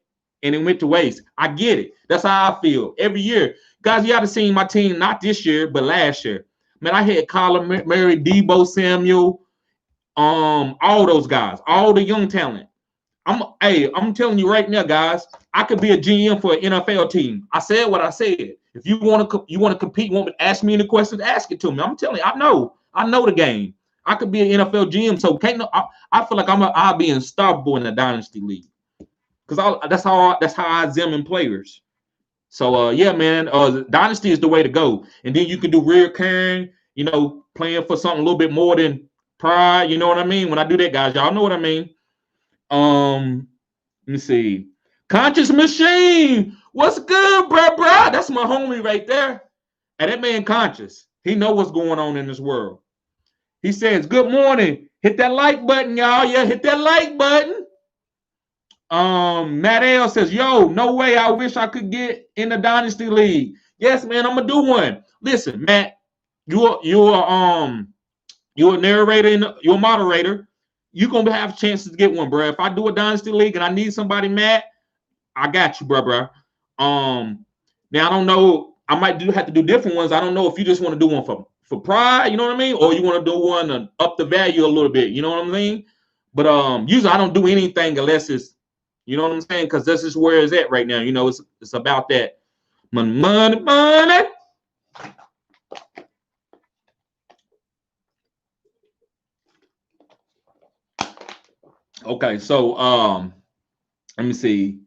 it went to waste. I get it. That's how I feel every year. Guys, you got to see my team not this year, but last year. Man, I had Kyler Murray, Debo Samuel, all those guys, all the young talent. I'm telling you right now, guys, I could be a GM for an NFL team. I said what I said. If you want to compete, want to ask me any questions, ask it to me. I'm telling you, I know the game. I could be an NFL GM, so I feel like I'll be unstoppable in the dynasty league because that's how I examine players. So yeah, man, dynasty is the way to go, and then you can do recurring, playing for something a little bit more than pride. You know what I mean? When I do that, guys, y'all know what I mean. Let me see. Conscious Machine. What's good, bro? That's my homie right there. And that man conscious. He know what's going on in this world. He says, good morning. Hit that like button, y'all. Yeah, hit that like button. Matt L says, yo, no way. I wish I could get in the Dynasty League. Yes, man, I'm gonna do one. Listen, Matt, you're a narrator, you're a moderator. You're gonna have chances to get one, bro. If I do a Dynasty League and I need somebody, Matt, I got you, bro. Now I don't know. I might have to do different ones. I don't know if you just want to do one for pride, you know what I mean, or you want to do one to up the value a little bit, you know what I mean. But usually I don't do anything unless it's, you know what I'm saying, because this is where it's at right now. It's about that money. Okay, so let me see.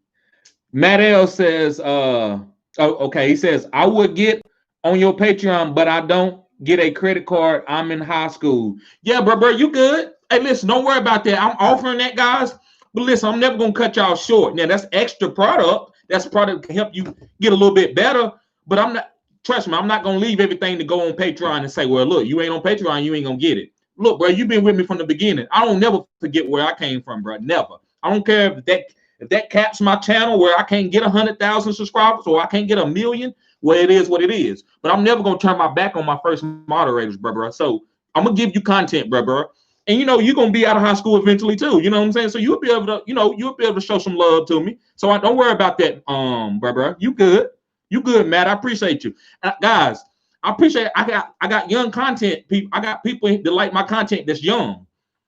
Matt L says, he says, I would get on your Patreon, but I don't get a credit card. I'm in high school. Yeah, bro, you good. Hey, listen, don't worry about that. I'm offering that, guys. But listen, I'm never going to cut y'all short. Now, that's extra product. That's product can help you get a little bit better. But trust me, I'm not going to leave everything to go on Patreon and say, well, look, you ain't on Patreon, you ain't going to get it. Look, bro, you've been with me from the beginning. I don't never forget where I came from, bro. Never. I don't care if that caps my channel where I can't get 100,000 subscribers or I can't get 1 million. Well, it is what it is. But I'm never going to turn my back on my first moderators, bro. So I'm going to give you content, bro. And, you're going to be out of high school eventually, too. You know what I'm saying? So you'll be able to, you'll be able to show some love to me. So don't worry about that, bro. You good. You good, Matt. I appreciate you. Guys, I appreciate it. I got young content people. I got people that like my content that's young.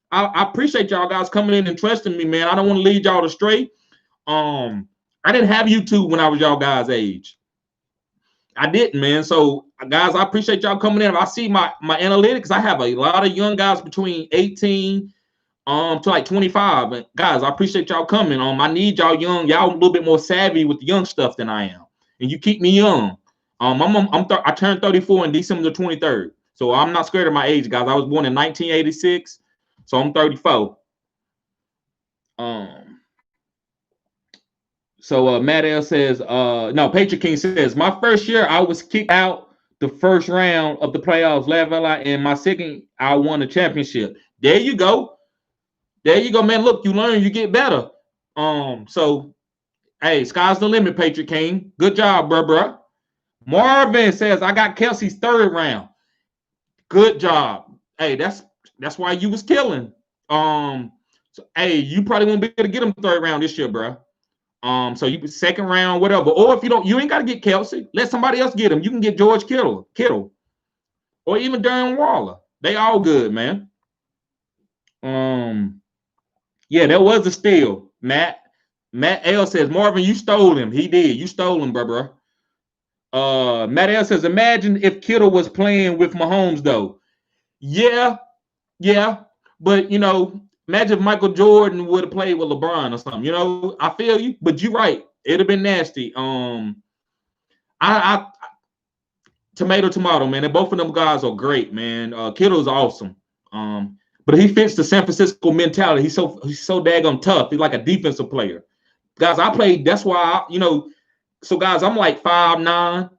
I appreciate y'all guys coming in and trusting me, man. I don't want to lead y'all astray. I didn't have YouTube when I was y'all guys' age. I didn't, man. So, guys, I appreciate y'all coming in. I see my analytics. I have a lot of young guys between 18 to like 25. And guys, I appreciate y'all coming. I need y'all young. Y'all a little bit more savvy with the young stuff than I am, and you keep me young. I turned 34 in December the 23rd, so I'm not scared of my age, guys. I was born in 1986, so I'm 34. So Matt L says, no, Patriot King says, my first year I was kicked out the first round of the playoffs, and my second I won a championship. There you go, man. Look, you learn, you get better. So hey, sky's the limit, Patriot King. Good job, bro. Marvin says, I got Kelsey's third round. Good job. Hey, that's why you was killing. So, hey, you probably won't be able to get him third round this year, bro. So you second round, whatever. Or if you ain't got to get Kelsey. Let somebody else get him. You can get George Kittle, or even Darren Waller. They all good, man. Yeah, that was a steal, Matt. Matt L says, Marvin, you stole him. He did. You stole him, bro. Matt L says, imagine if Kittle was playing with Mahomes, though. Yeah. But, imagine if Michael Jordan would have played with LeBron or something. I feel you, but you're right. It'd have been nasty. Tomato, man. And both of them guys are great, man. Kittle's awesome. But he fits the San Francisco mentality. He's so daggone tough. He's like a defensive player. Guys, I played. That's why, so guys, I'm like 5'9".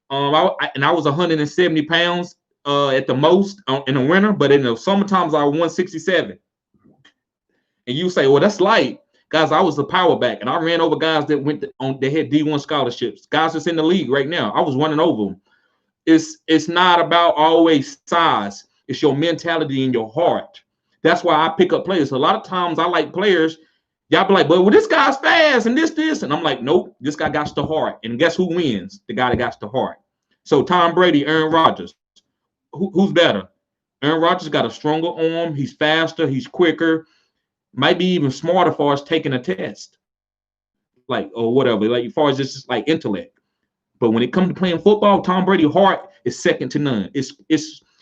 And I was 170 pounds. at the most in the winter, but in the summertime I was 167. And you say, well, that's light. Guys, I was a power back, and I ran over guys that they had D1 scholarships. Guys that's in the league right now. I was running over them. It's not about always size. It's your mentality and your heart. That's why I pick up players. A lot of times I like players. Y'all be like, but well, this guy's fast and this. And I'm like, nope, this guy got the heart. And guess who wins? The guy that got the heart. So Tom Brady, Aaron Rodgers. Who's better? Aaron Rodgers got a stronger arm. He's faster. He's quicker. Might be even smarter as far as taking a test. Like, or whatever. Like, as far as just like intellect. But when it comes to playing football, Tom Brady's heart is second to none.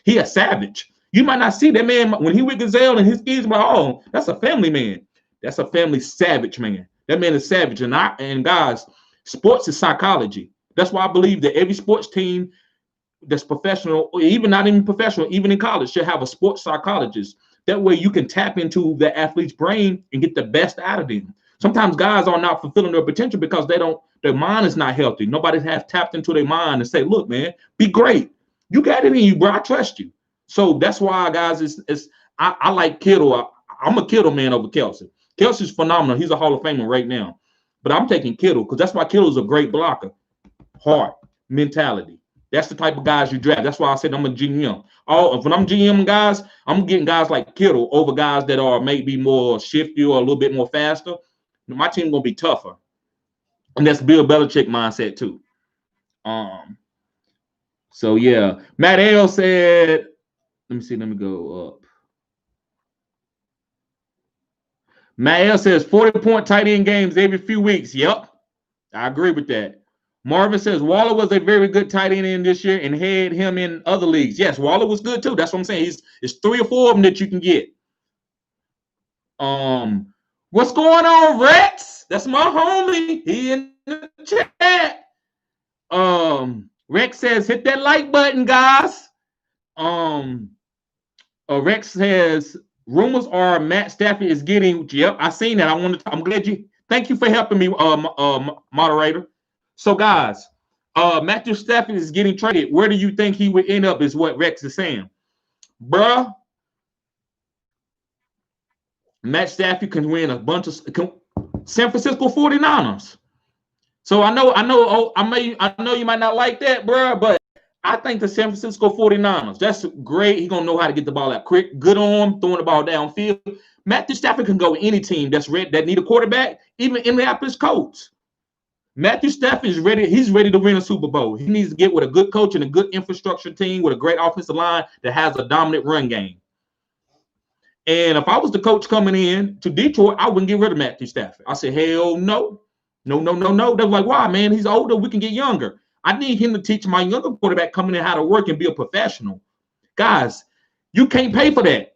He a savage. You might not see that man when he with Gazelle and his kids, like, oh, that's a family man. That's a family savage man. That man is savage. And guys, sports is psychology. That's why I believe that every sports team that's professional, or even not even professional, even in college, should have a sports psychologist. That way you can tap into the athlete's brain and get the best out of them. Sometimes guys are not fulfilling their potential because their mind is not healthy. Nobody has tapped into their mind and say, look, man, be great. You got it in you, bro. I trust you. So that's why, guys, I like Kittle. I'm a Kittle man over Kelsey. Kelsey's phenomenal. He's a Hall of Famer right now. But I'm taking Kittle because that's why Kittle's a great blocker. Heart, mentality. That's the type of guys you draft. That's why I said I'm a GM. When I'm GM guys, I'm getting guys like Kittle over guys that are maybe more shifty or a little bit more faster. My team gonna be tougher, and that's Bill Belichick mindset too. So yeah, Matt L said, let me see, let me go up. Matt L says 40-point tight end games every few weeks. Yep, I agree with that. Marvin says Waller was a very good tight end in this year and had him in other leagues. Yes, Waller was good too. That's what I'm saying. It's 3 or 4 of them that you can get. What's going on, Rex? That's my homie. He in the chat. Rex says hit that like button, guys. Rex says rumors are Matt Stafford is getting. Yep, I seen that. I'm glad you. Thank you for helping me, moderator. So, guys, Matthew Stafford is getting traded. Where do you think he would end up? Is what Rex is saying, bruh. Matt Stafford can win a bunch of San Francisco 49ers. So I know you might not like that, bruh, but I think the San Francisco 49ers, that's great. He's gonna know how to get the ball out quick, good arm, throwing the ball downfield. Matthew Stafford can go any team that need a quarterback, even Indianapolis Colts. Matthew Stafford is ready. He's ready to win a Super Bowl. He needs to get with a good coach and a good infrastructure team with a great offensive line that has a dominant run game. And if I was the coach coming in to Detroit, I wouldn't get rid of Matthew Stafford. I said, hell no. No. They're like, why, man? He's older. We can get younger. I need him to teach my younger quarterback coming in how to work and be a professional. Guys, you can't pay for that.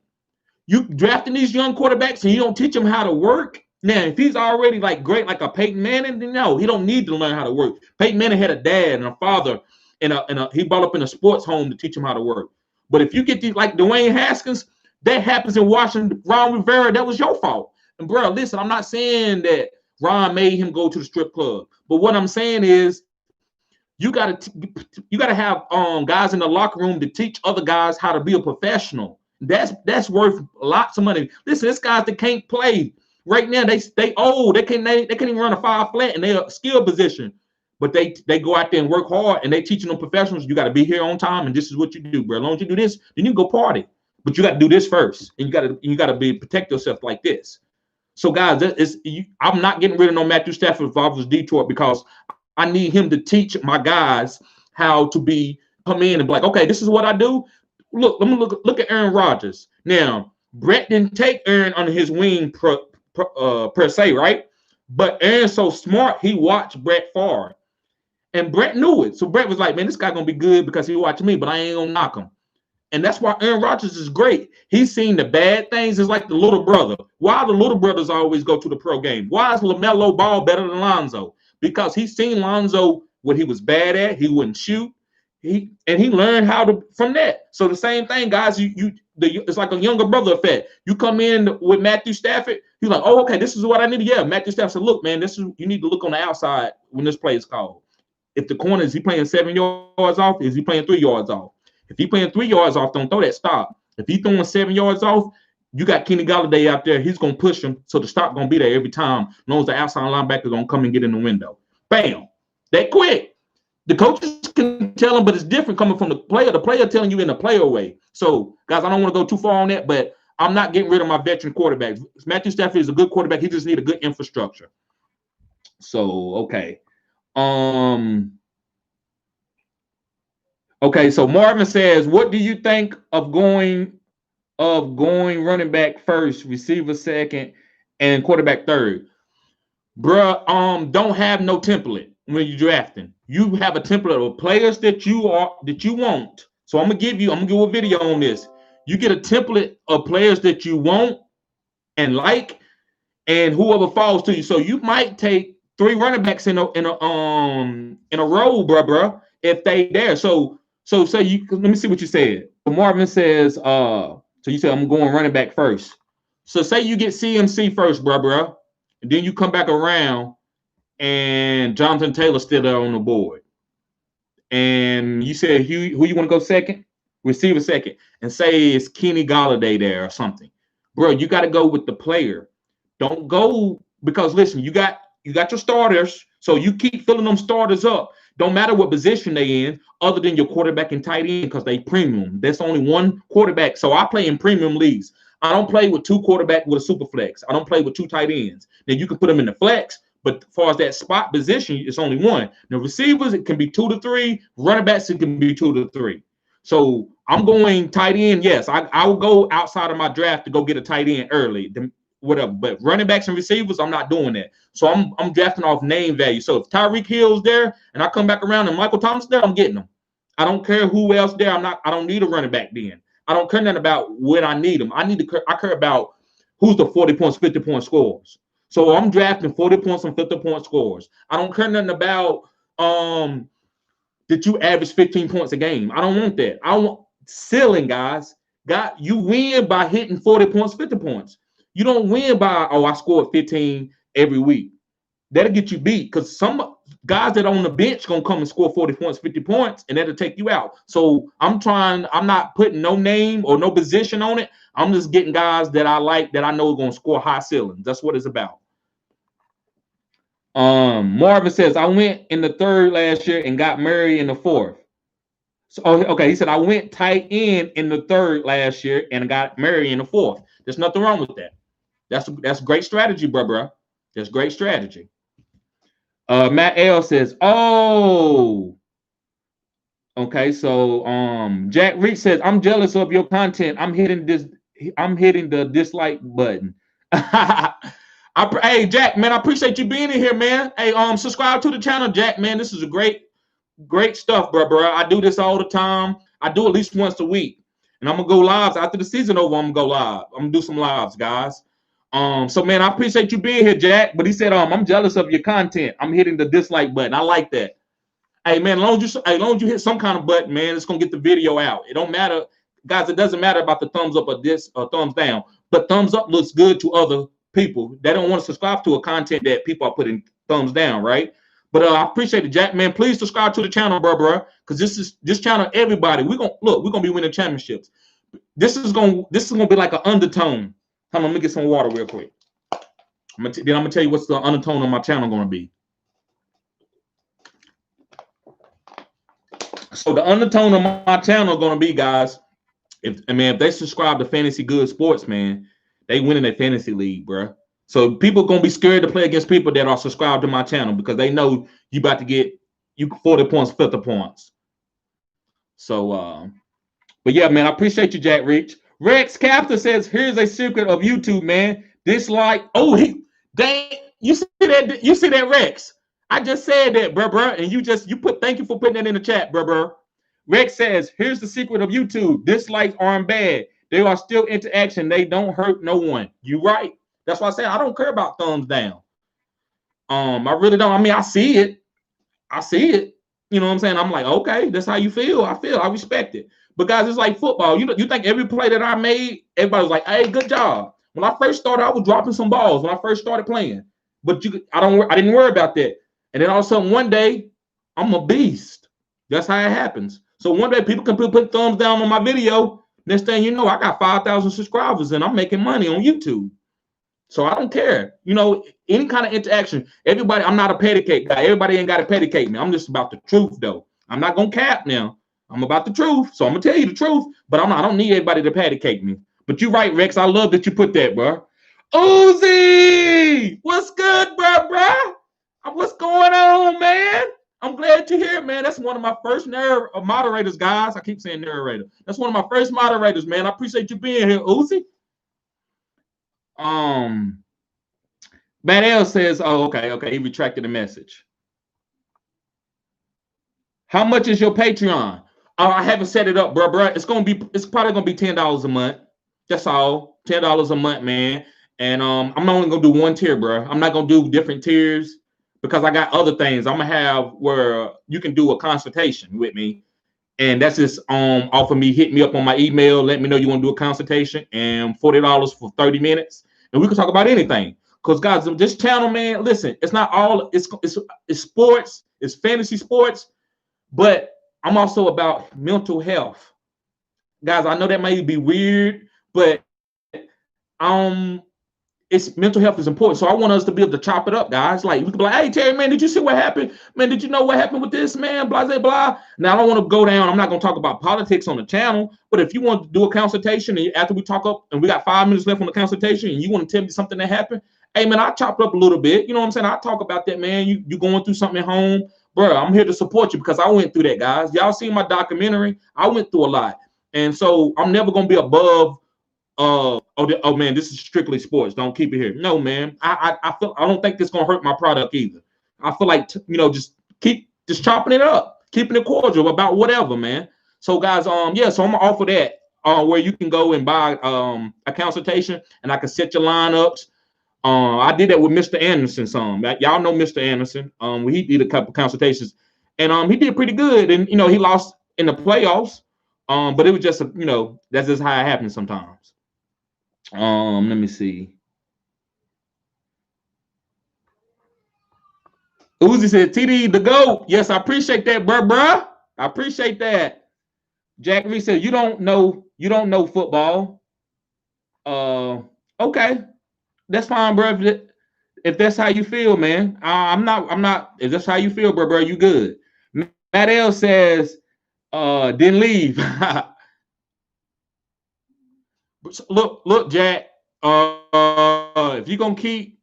You drafting these young quarterbacks and you don't teach them how to work. Now, if he's already like great, like a Peyton Manning, then no, he don't need to learn how to work. Peyton Manning had a dad and a father, and he brought up in a sports home to teach him how to work. But if you get these like Dwayne Haskins, that happens in Washington. Ron Rivera, that was your fault. And bro, listen, I'm not saying that Ron made him go to the strip club, but what I'm saying is you gotta have guys in the locker room to teach other guys how to be a professional. That's worth lots of money. Listen, there's guys that can't play right now. They old. They can't even run a 5 flat, and they're a skill position. But they go out there and work hard, and they teaching them professionals. You got to be here on time, and this is what you do, bro. As long as you do this, then you can go party. But you got to do this first, and you got to protect yourself like this. So, guys, I'm not getting rid of no Matthew Stafford if I was Detroit, because I need him to teach my guys how to come in and be like, okay, this is what I do. Look, let me look at Aaron Rodgers. Now, Brett didn't take Aaron under his wing per se, right? But Aaron's so smart, he watched Brett Favre. And Brett knew it. So Brett was like, man, this guy going to be good because he watched me, but I ain't going to knock him. And that's why Aaron Rodgers is great. He's seen the bad things. It's like the little brother. Why the little brothers always go to the pro game? Why is LaMelo Ball better than Lonzo? Because he's seen Lonzo what he was bad at. He wouldn't shoot. He learned how to from that. So the same thing, guys. It's like a younger brother effect. You come in with Matthew Stafford. He's like, oh, okay, this is what I need. Yeah, Matthew Stafford said, look, man, you need to look on the outside when this play is called. If the corner is he playing 7 yards off? Is he playing 3 yards off? If he playing 3 yards off, don't throw that stop. If he throwing 7 yards off, you got Kenny Golladay out there. He's gonna push him, so the stop gonna be there every time. As long as the outside linebacker gonna come and get in the window. Bam, that quick. The coaches can tell him, but it's different coming from the player. The player telling you in a player way. So, guys, I don't want to go too far on that, but I'm not getting rid of my veteran quarterbacks. Matthew Stafford is a good quarterback. He just need a good infrastructure. So, okay. Okay, so Marvin says, what do you think of going running back first, receiver second, and quarterback third? Bruh, don't have no template when you're drafting. You have a template of players that you want. So I'm gonna give a video on this. You get a template of players that you want and like, and whoever falls to you. So you might take 3 running backs in a row, bruh, if they there. So you let me see what you said. So Marvin says, so you said I'm going running back first. So say you get CMC first, bruh, and then you come back around and Jonathan Taylor's still there on the board. And you said who you want to go second? Receiver second. And say it's Kenny Golladay there or something. Bro, you got to go with the player. Don't go because listen, you got your starters, so you keep filling them starters up. Don't matter what position they in, other than your quarterback and tight end, because they premium. There's only one quarterback. So I play in premium leagues. I don't play with 2 quarterbacks with a super flex. I don't play with 2 tight ends. Then you can put them in the flex, but as far as that spot position, it's only one. The receivers, it can be 2 to 3. Running backs, it can be 2 to 3. So I'm going tight end. Yes, I will go outside of my draft to go get a tight end early. Whatever, but running backs and receivers, I'm not doing that. So I'm drafting off name value. So if Tyreek Hill's there and I come back around and Michael Thomas there, I'm getting them. I don't care who else there. I don't need a running back then. I don't care nothing about when I need them. I care about who's the 40 points, 50 point scorers. So I'm drafting 40 points and 50 point scorers. I don't care nothing about that you average 15 points a game. I don't want that. I want ceiling, guys. You win by hitting 40 points, 50 points. You don't win by, I scored 15 every week. That'll get you beat because some guys that are on the bench going to come and score 40 points, 50 points, and that'll take you out. So I'm not putting no name or no position on it. I'm just getting guys that I like that I know are going to score high ceilings. That's what it's about. Marvin says, I went in the 3rd last year and got Murray in the 4th. So, okay, he said, I went tight end in the 3rd last year and got Murray in the 4th. There's nothing wrong with that. That's great strategy, bro. That's great strategy. Matt L says, oh, okay. So Jack Reach says, I'm jealous of your content. I'm hitting the dislike button. Hey, Jack, man, I appreciate you being in here, man. Hey, subscribe to the channel, Jack, man. This is a great stuff, bro. I do this all the time. I do at least once a week. And I'm gonna go live after the season over. I'm gonna go live. I'm gonna do some lives, guys. So man, I appreciate you being here, Jack. But he said, I'm jealous of your content. I'm hitting the dislike button. I like that. Hey man, as long as you hit some kind of button, man, it's gonna get the video out. It don't matter, guys. It doesn't matter about the thumbs up or thumbs down. But thumbs up looks good to other people. They don't want to subscribe to a content that people are putting thumbs down, right? But I appreciate it, Jack. Man, please subscribe to the channel, bro. Because this channel, everybody, we're gonna be winning championships. This is gonna be like an undertone. Hold on, let me get some water real quick. Then I'm gonna tell you what's the undertone of my channel gonna be. So the undertone of my channel is gonna be, guys, if they subscribe to FantasyGoodeSports, man, they win in their fantasy league, bro. So people gonna be scared to play against people that are subscribed to my channel because they know you about to get 40 points, 50 points. So but yeah, man, I appreciate you, Jack Rich. Rex Captor says, here's a secret of YouTube, man. Dislike. Oh, you see that, Rex? I just said that, bro. And thank you for putting that in the chat, bro. Rex says, here's the secret of YouTube. Dislikes aren't bad. They are still interaction. They don't hurt no one. You right. That's why I say I don't care about thumbs down. I really don't. I mean, I see it. You know what I'm saying? I'm like, okay, that's how you feel. I respect it. But guys, it's like football. You think every play that I made, everybody was like, hey, good job. When I first started, I was dropping some balls when I first started playing. But I didn't worry about that. And then all of a sudden one day, I'm a beast. That's how it happens. So one day people can put thumbs down on my video. Next thing you know, I got 5,000 subscribers and I'm making money on YouTube. So I don't care. Any kind of interaction. Everybody, I'm not a patty cake guy. Everybody ain't got to patty cake me. I'm just about the truth, though. I'm not going to cap now. I'm about the truth. So I'm going to tell you the truth. But I don't need everybody to patty cake me. But you're right, Rex. I love that you put that, bro. Uzi! What's good, bro? What's going on, man? I'm glad to hear it, man. That's one of my first moderators, guys. I keep saying narrator. That's one of my first moderators, man. I appreciate you being here, Uzi. Bad L says, oh, okay. He retracted the message. How much is your Patreon? I haven't set it up, bro. It's probably gonna be $10 a month. That's all. $10 a month, man. And I'm only gonna do one tier, bro. I'm not gonna do different tiers because I got other things. I'm gonna have where you can do a consultation with me. And that's just off of me. Hit me up on my email. Let me know you want to do a consultation, and $40 for 30 minutes. And we can talk about anything. Because guys, this channel, man, listen, it's not all it's sports, it's fantasy sports, but I'm also about mental health. Guys, I know that may be weird, but it's mental health is important. So I want us to be able to chop it up, guys. Like we could be like, hey Terry, man, did you see what happened? Man, did you know what happened with this, man? Blah, blah, blah. Now I don't want to go down. I'm not going to talk about politics on the channel, but if you want to do a consultation and after we talk up and we got 5 minutes left on the consultation and you want to tell me something that happened, hey man, I chopped up a little bit. You know what I'm saying? I talk about that, man. You going through something at home, bro. I'm here to support you because I went through that, guys. Y'all seen my documentary? I went through a lot. And so I'm never going to be above oh man, this is strictly sports. Don't keep it here. No, man. I don't think this gonna hurt my product either. I feel like just chopping it up, keeping it cordial about whatever, man. So guys, so I'm gonna offer that where you can go and buy a consultation and I can set your lineups. I did that with Mr. Anderson. Y'all know Mr. Anderson. He did a couple consultations and he did pretty good. And he lost in the playoffs. But it was just that's just how it happens sometimes. Let me see. Uzi said, TD the GOAT. Yes, I appreciate that, bruh. I appreciate that. Jack Reese said, you don't know football. Okay. That's fine, bro. If that's how you feel, man. I'm not. If that's how you feel, bro, you good. Matt L says, didn't leave. Look, Jack. If you're gonna keep,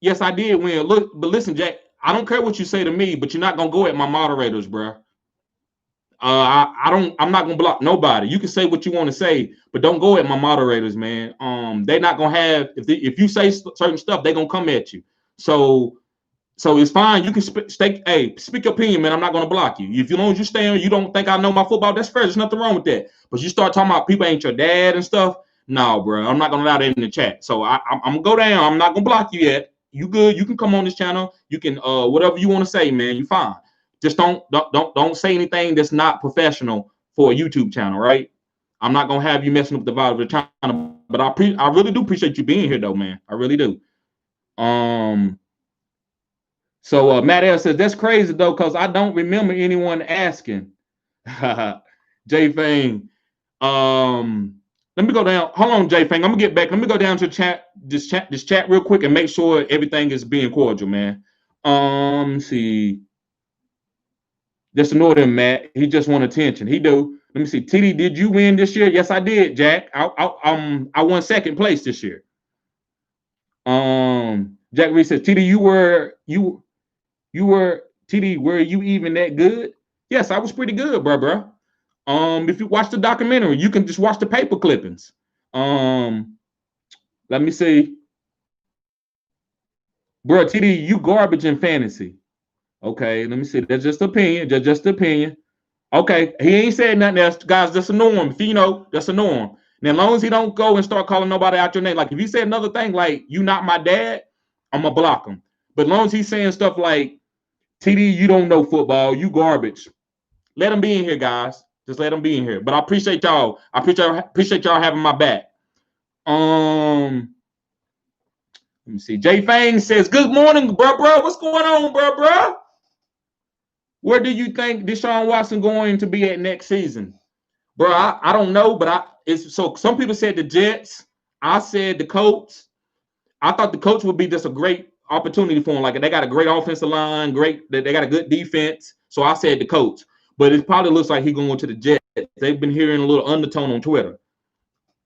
yes, I did win. Look, but listen, Jack. I don't care what you say to me, but you're not gonna go at my moderators, bro. I'm not gonna block nobody. You can say what you want to say, but don't go at my moderators, man. They're not gonna have if you say certain stuff, they're gonna come at you. So it's fine. You can speak your opinion, man. I'm not gonna block you. If you long as you stay on, you don't think I know my football, that's fair. There's nothing wrong with that. But you start talking about people ain't your dad and stuff. No, bro. I'm not gonna allow that in the chat. So I'm gonna go down. I'm not gonna block you yet. You good? You can come on this channel. You can whatever you want to say, man. You fine. Just don't say anything that's not professional for a YouTube channel, right? I'm not gonna have you messing up the vibe of the channel. But I really do appreciate you being here, though, man. I really do. So Matt L says that's crazy though, because I don't remember anyone asking. J Fang. Let me go down. Hold on, J Fang. I'm gonna get back. Let me go down to this chat real quick and make sure everything is being cordial, man. See. Just ignore him, Matt. He just want attention. He do. Let me see. TD, did you win this year? Yes, I did, Jack. I won second place this year. Jack Reese says, TD, you were TD, were you even that good? Yes, I was pretty good, bro. If you watch the documentary, you can just watch the paper clippings. Let me see. Bro, TD, you garbage in fantasy. Okay, let me see. That's just opinion. Just opinion. Okay, he ain't said nothing else. Guys, that's a norm. If that's a norm. Now, as long as he don't go and start calling nobody out your name, like if he said another thing like you not my dad, I'm gonna block him. But as long as he's saying stuff like TD, you don't know football, you garbage. Let him be in here, guys. Just let him be in here. But I appreciate y'all. I appreciate y'all having my back. Let me see. Jay Fang says, "Good morning, bro. What's going on, bro? Where do you think Deshaun Watson going to be at next season? Bro, I don't know, but it's so some people said the Jets. I said the Colts. I thought the Colts would be just a great opportunity for him. Like they got a great offensive line, they got a good defense. So I said the Colts. But it probably looks like he's going to the Jets. They've been hearing a little undertone on Twitter.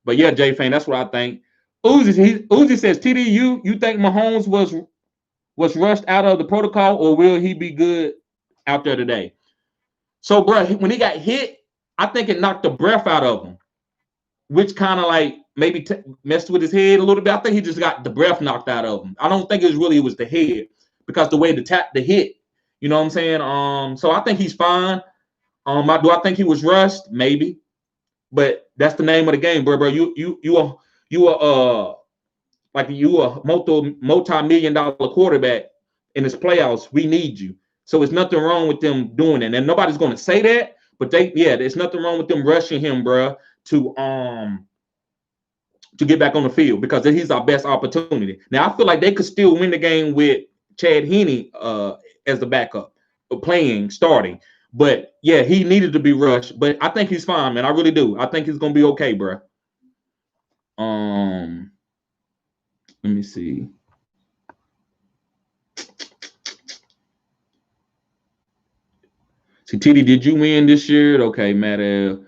But yeah, Jay Fan, that's what I think. Uzi says, TD, you think Mahomes was rushed out of the protocol, or will he be good out there today? So, bro, when he got hit, I think it knocked the breath out of him, which kind of like maybe messed with his head a little bit. I think he just got the breath knocked out of him. I don't think it was the head, because the way the hit, you know what I'm saying? So I think he's fine. Do I think he was rushed? Maybe, but that's the name of the game, bro. You are multi-million-dollar quarterback in this playoffs. We need you. So it's nothing wrong with them doing it. And nobody's going to say that, but there's nothing wrong with them rushing him, bro, to get back on the field, because he's our best opportunity. Now I feel like they could still win the game with Chad Henne as the backup, starting. But yeah, he needed to be rushed. But I think he's fine, man. I really do. I think he's gonna be okay, bro. Let me see. See, TD, did you win this year? Okay, Matt L.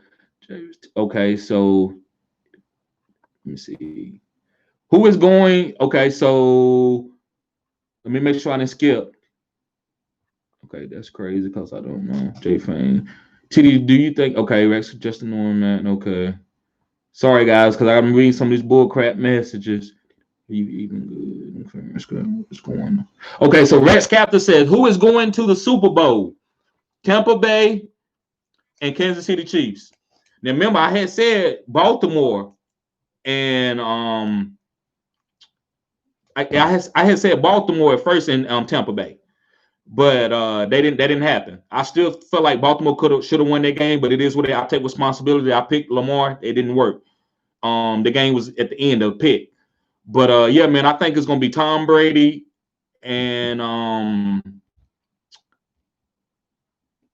Okay, so let me see. Who is going? Okay, so let me make sure I didn't skip. Okay, that's crazy because I don't know. J Fane. TD, do you think? Okay, Rex, Justin Norman. Okay. Sorry, guys, because I'm reading some of these bullcrap messages. Are you even good? What's going on? Okay, so Rex Captor says, who is going to the Super Bowl? Tampa Bay and Kansas City Chiefs. Now, remember, I had said Baltimore, and I had said Baltimore at first and Tampa Bay. But they didn't happen. I still feel like Baltimore should have won that game, but it is what I take responsibility. I picked Lamar. It didn't work. The game was at the end of the pick. But yeah, man, I think it's gonna be Tom Brady and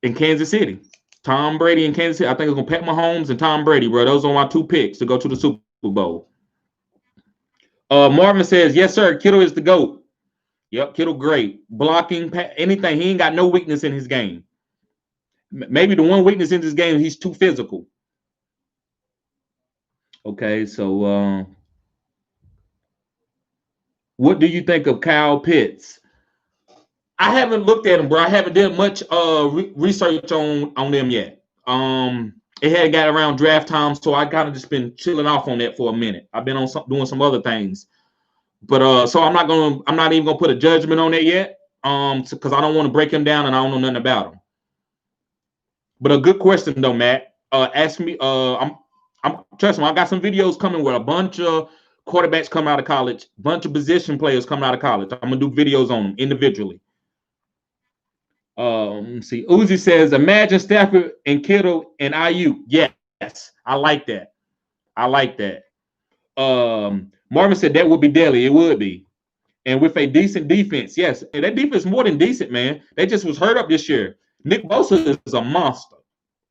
in Kansas City. Tom Brady and Kansas City. I think it's gonna Pat Mahomes and Tom Brady, bro. Those are my two picks to go to the Super Bowl. Marvin says, yes, sir. Kittle is the GOAT. Yep, Kittle great. Blocking, anything. He ain't got no weakness in his game. Maybe the one weakness in this game, he's too physical. Okay, so what do you think of Kyle Pitts? I haven't looked at him, bro. I haven't done much research on them yet. It had got around draft time, so I kind of just been chilling off on that for a minute. I've been on doing some other things. But so I'm not even gonna put a judgment on it yet. Because I don't want to break him down and I don't know nothing about him. But a good question though, Matt. Ask me. Trust me, I got some videos coming where a bunch of quarterbacks come out of college, bunch of position players coming out of college. I'm gonna do videos on them individually. Let's see. Uzi says, imagine Stafford and Kittle and IU. Yes, I like that. I like that. Marvin said that would be deadly. It would be. And with a decent defense, yes. And that defense is more than decent, man. They just was hurt up this year. Nick Bosa is a monster.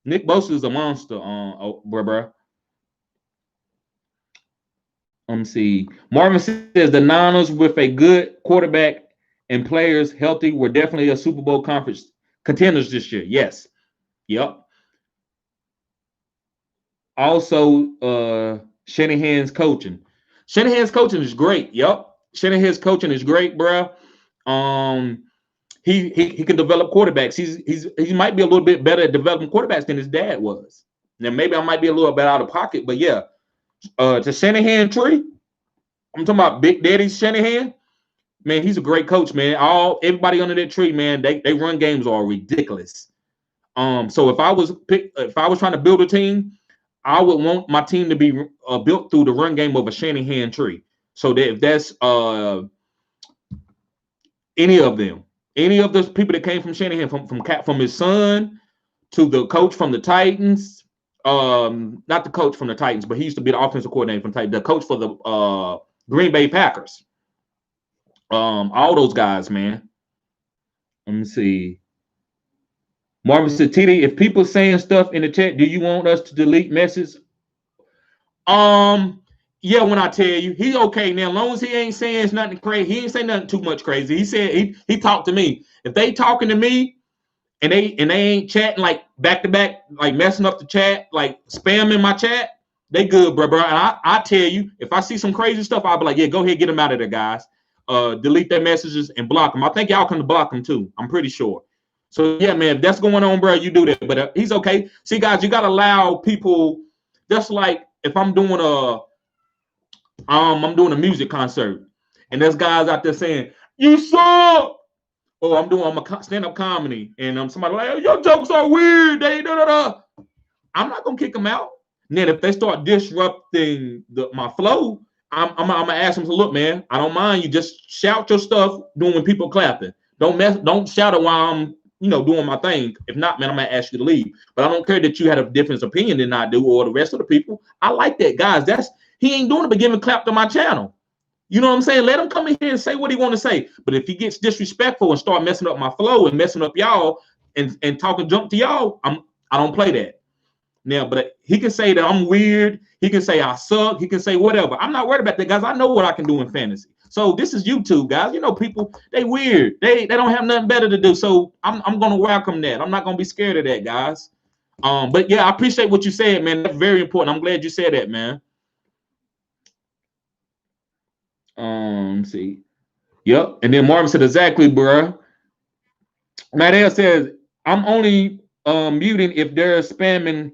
Nick Bosa is a monster, bro. Let me see. Marvin says the Niners with a good quarterback and players healthy were definitely a Super Bowl conference contenders this year. Yes. Yep. Also, Shanahan's coaching. Shanahan's coaching is great. Yep. Shanahan's coaching is great, bro. He can develop quarterbacks. He might be a little bit better at developing quarterbacks than his dad was. Now maybe I might be a little bit out of pocket, but yeah. To Shanahan tree, I'm talking about Big Daddy Shanahan. Man, he's a great coach, man. Everybody under that tree, man, they run games are ridiculous. So if I was trying to build a team, I would want my team to be built through the run game of a Shanahan tree. So that if that's any of those people that came from Shanahan, from his son to the coach from the Titans, not the coach from the Titans, but he used to be the offensive coordinator from Titans, the coach for the Green Bay Packers. All those guys, man. Let me see. Marvin said, TD, if people saying stuff in the chat, do you want us to delete messages? Yeah, when I tell you, he's okay now. As long as he ain't saying nothing crazy, he ain't saying nothing too much crazy. He said he talked to me. If they talking to me and they ain't chatting like back to back, like messing up the chat, like spamming my chat, they good, bro. And I tell you, if I see some crazy stuff, I'll be like, yeah, go ahead, get them out of there, guys. Delete their messages and block them. I think y'all can block them too. I'm pretty sure. So yeah, man, if that's going on, bro, you do that. But he's okay. See, guys, you gotta allow people. Just like if I'm doing a music concert, and there's guys out there saying you suck. Or I'm a stand-up comedy, and somebody like, your jokes are weird. They da da da. I'm not gonna kick them out. And then if they start disrupting my flow, I'm gonna ask them to look, man. I don't mind you. Just shout your stuff when people clapping. Don't shout it while I'm doing my thing. If not, man, I'm gonna ask you to leave. But I don't care that you had a different opinion than I do or the rest of the people. I like that, guys. He ain't doing it but giving clap to my channel. You know what I'm saying? Let him come in here and say what he want to say. But if he gets disrespectful and start messing up my flow and messing up y'all and talking junk to y'all, I don't play that. Now, but he can say that I'm weird. He can say I suck. He can say whatever. I'm not worried about that, guys. I know what I can do in fantasy. So this is YouTube, guys. People, they weird. They don't have nothing better to do. So I'm gonna welcome that. I'm not gonna be scared of that, guys. But yeah, I appreciate what you said, man. That's very important. I'm glad you said that, man. See. Yep. And then Marvin said, exactly, bro. Matt says, I'm only muting if they're spamming.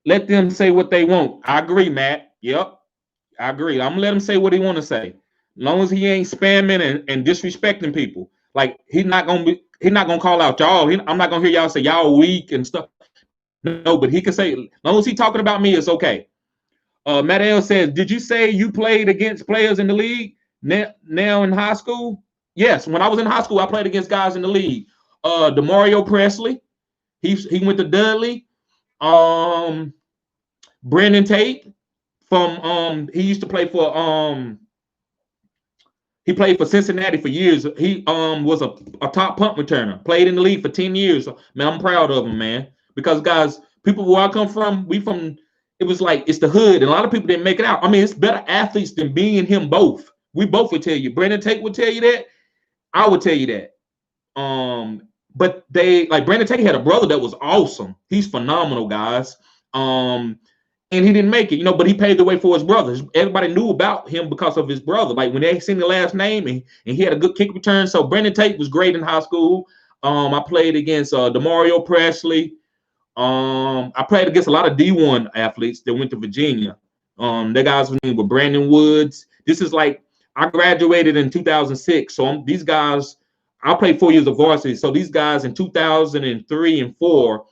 Let them say what they want. I agree, Matt. Yep. I agree. I'm gonna let him say what he want to say. As long as he ain't spamming and disrespecting people. Like he's not gonna call out y'all. I'm not gonna hear y'all say y'all weak and stuff. No, but he can say, as long as he talking about me, it's okay. Matt L says, did you say you played against players in the league now in high school? Yes, when I was in high school, I played against guys in the league. DeMario Presley, he went to Dudley. Brandon Tate from he used to play for he played for Cincinnati for years. He was a top punt returner. Played in the league for 10 years. Man, I'm proud of him, man. Because guys, people where I come from, it was like it's the hood, and a lot of people didn't make it out. I mean, it's better athletes than me and him both. We both would tell you. Brandon Tate would tell you that. I would tell you that. But Brandon Tate had a brother that was awesome. He's phenomenal, guys. And he didn't make it, but he paved the way for his brothers. Everybody knew about him because of his brother. Like when they seen the last name and he had a good kick return. So Brandon Tate was great in high school. I played against DeMario Presley. I played against a lot of D1 athletes that went to Virginia. That guy's name was Brandon Woods. This is like I graduated in 2006. So these guys, I played 4 years of varsity. So these guys in 2003 and 4,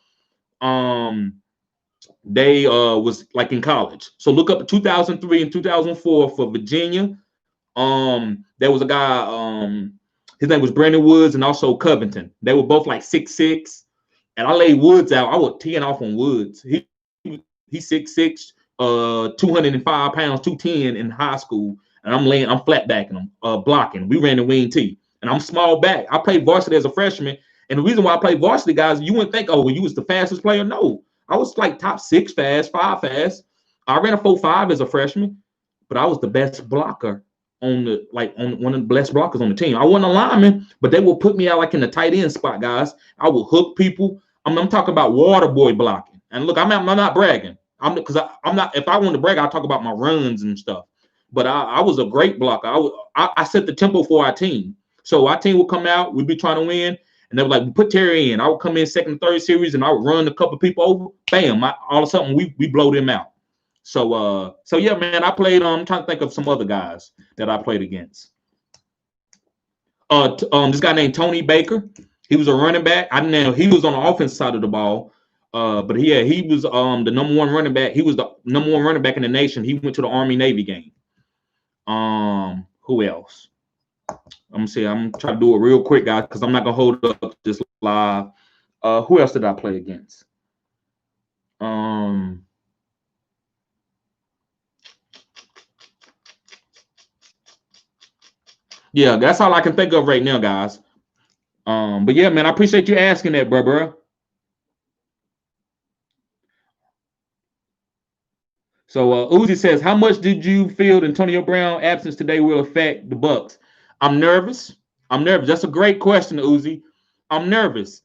they was like in college. So look up 2003 and 2004 for Virginia. There was a guy, his name was Brandon Woods and also Covington. They were both like 6'6", and I laid Woods out. I was teeing off on Woods. He's 6'6", 205 pounds, 210 in high school, and I'm flat backing him, blocking. We ran the wing tee, and I'm small back. I played varsity as a freshman, and the reason why I played varsity, guys, you wouldn't think, oh, well, you was the fastest player. No, I was like top 6 fast, 5 fast. I ran a 4.5 as a freshman, but I was the best blocker on one of the best blockers on the team. I wasn't a lineman, but they will put me out like in the tight end spot, guys. I will hook people. I'm talking about water boy blocking. And look, I'm not bragging. I'm not. If I wanted to brag, I'll talk about my runs and stuff. But I was a great blocker. I set the tempo for our team. So our team would come out. We'd be trying to win. And they were like, put Terry in. I would come in second and third series, and I would run a couple people over. Bam! All of a sudden, we blow them out. So yeah, man, I played. I'm trying to think of some other guys that I played against. This guy named Tony Baker. He was a running back. I know he was on the offensive side of the ball. But yeah, he was the number one running back. He was the number one running back in the nation. He went to the Army Navy game. Who else? I'm gonna see. I'm trying to do it real quick, guys, because I'm not gonna hold up this live. Who else did I play against? Yeah, that's all I can think of right now, guys. But yeah, man, I appreciate you asking that, bro. So Uzi says, how much did you feel Antonio Brown absence today will affect the Bucks? I'm nervous. I'm nervous. That's a great question, Uzi. I'm nervous.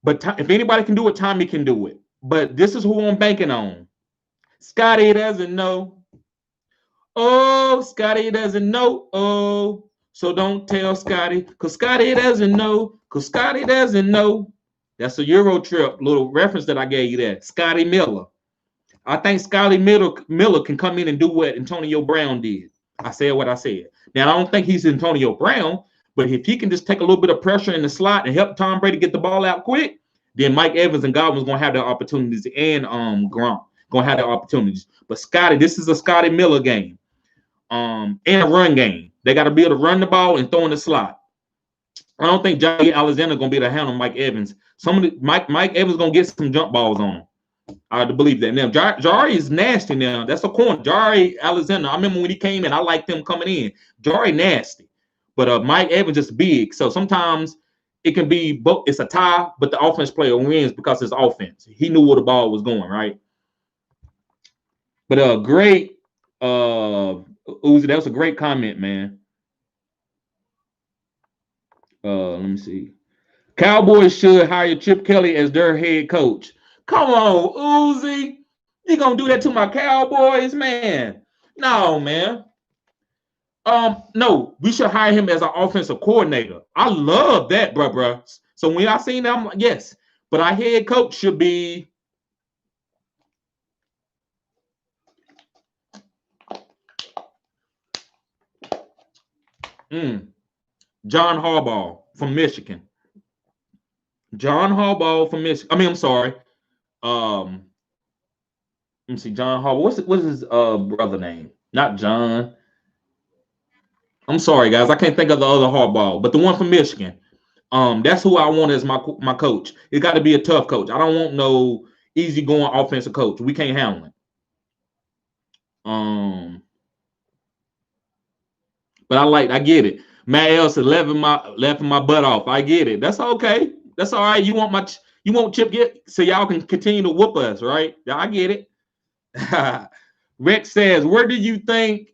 But if anybody can do it, Tommy can do it. But this is who I'm banking on. Scotty doesn't know. Oh, Scotty doesn't know. Oh, so don't tell Scotty, because Scotty doesn't know. Because Scotty doesn't know. That's a Euro trip little reference that I gave you there. Scotty Miller. I think Scotty Miller can come in and do what Antonio Brown did. I said what I said. Now, I don't think he's Antonio Brown, but if he can just take a little bit of pressure in the slot and help Tom Brady get the ball out quick, then Mike Evans and Godwin's going to have their opportunities, and Gronk going to have their opportunities. But Scotty, this is a Scotty Miller game. And a run game. They got to be able to run the ball and throw in the slot. I don't think Johnny Alexander going to be able to handle Mike Evans. Mike Evans going to get some jump balls on him. I believe that. Now, Jari is nasty now. That's a corner. Jari Alexander. I remember when he came in, I liked him coming in. Jari nasty. But Mike Evans just big. So sometimes it can be both. It's a tie, but the offense player wins because it's offense. He knew where the ball was going, right? But great, Uzi, that was a great comment, man. Let me see. Cowboys should hire Chip Kelly as their head coach. Come on, Uzi. You gonna do that to my Cowboys, man? No, man. No, we should hire him as an offensive coordinator. I love that, bro. So when I seen that, I'm like, yes. But our head coach should be John Harbaugh from Michigan. John Harbaugh from Michigan. I mean, I'm sorry. Let me see, John Harbaugh. What's his brother name? Not John. I'm sorry, guys. I can't think of the other Harbaugh, but the one from Michigan. That's who I want as my coach. It got to be a tough coach. I don't want no easygoing offensive coach. We can't handle it. But I get it. Matt Elson laughing my butt off. I get it. That's okay. That's all right. You want Chip so y'all can continue to whoop us, right? I get it. Rex says, where do you think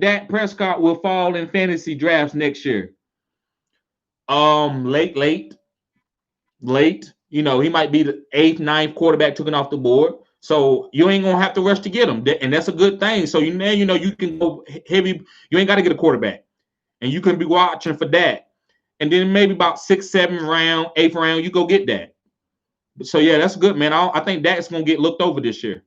Dak Prescott will fall in fantasy drafts next year? Late. You know, he might be the 8th, 9th quarterback taken off the board. So you ain't gonna have to rush to get him, and that's a good thing. So you can go heavy. You ain't got to get a quarterback, and you can be watching for that. And then maybe about 6th, 7th round, 8th round, you go get that. So yeah, that's good, man. I think Dak's gonna get looked over this year.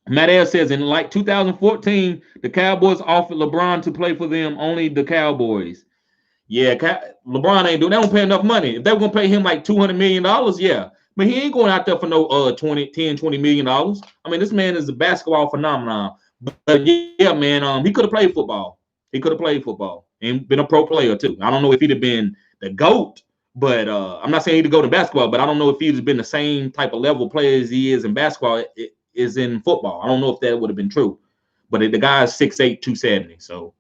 Matt L says in like 2014, the Cowboys offered LeBron to play for them, only the Cowboys. Yeah, LeBron ain't doing. They don't pay enough money. If they were gonna pay him like $200 million, yeah. But he ain't going out there for no $10-20 million. I mean, this man is a basketball phenomenon. But yeah, man, he could have played football. He could have played football and been a pro player too. I don't know if he'd have been the GOAT, but I'm not saying he'd go to basketball, but I don't know if he'd have been the same type of level player as he is in basketball is in football. I don't know if that would have been true. But the guy is 6'8", 270. So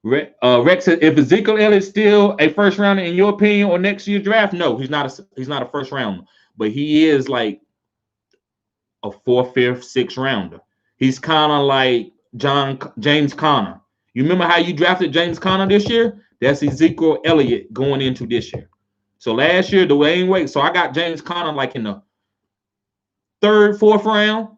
Rex said, if Ezekiel Elliott is still a first rounder in your opinion or next year's draft, no, he's not a first rounder, but he is like a 4th, 5th, 6th rounder. He's kind of like James Conner. You remember how you drafted James Conner this year? That's Ezekiel Elliott going into this year. So last year, Dwayne Wade. So I got James Conner like in the 3rd, 4th round.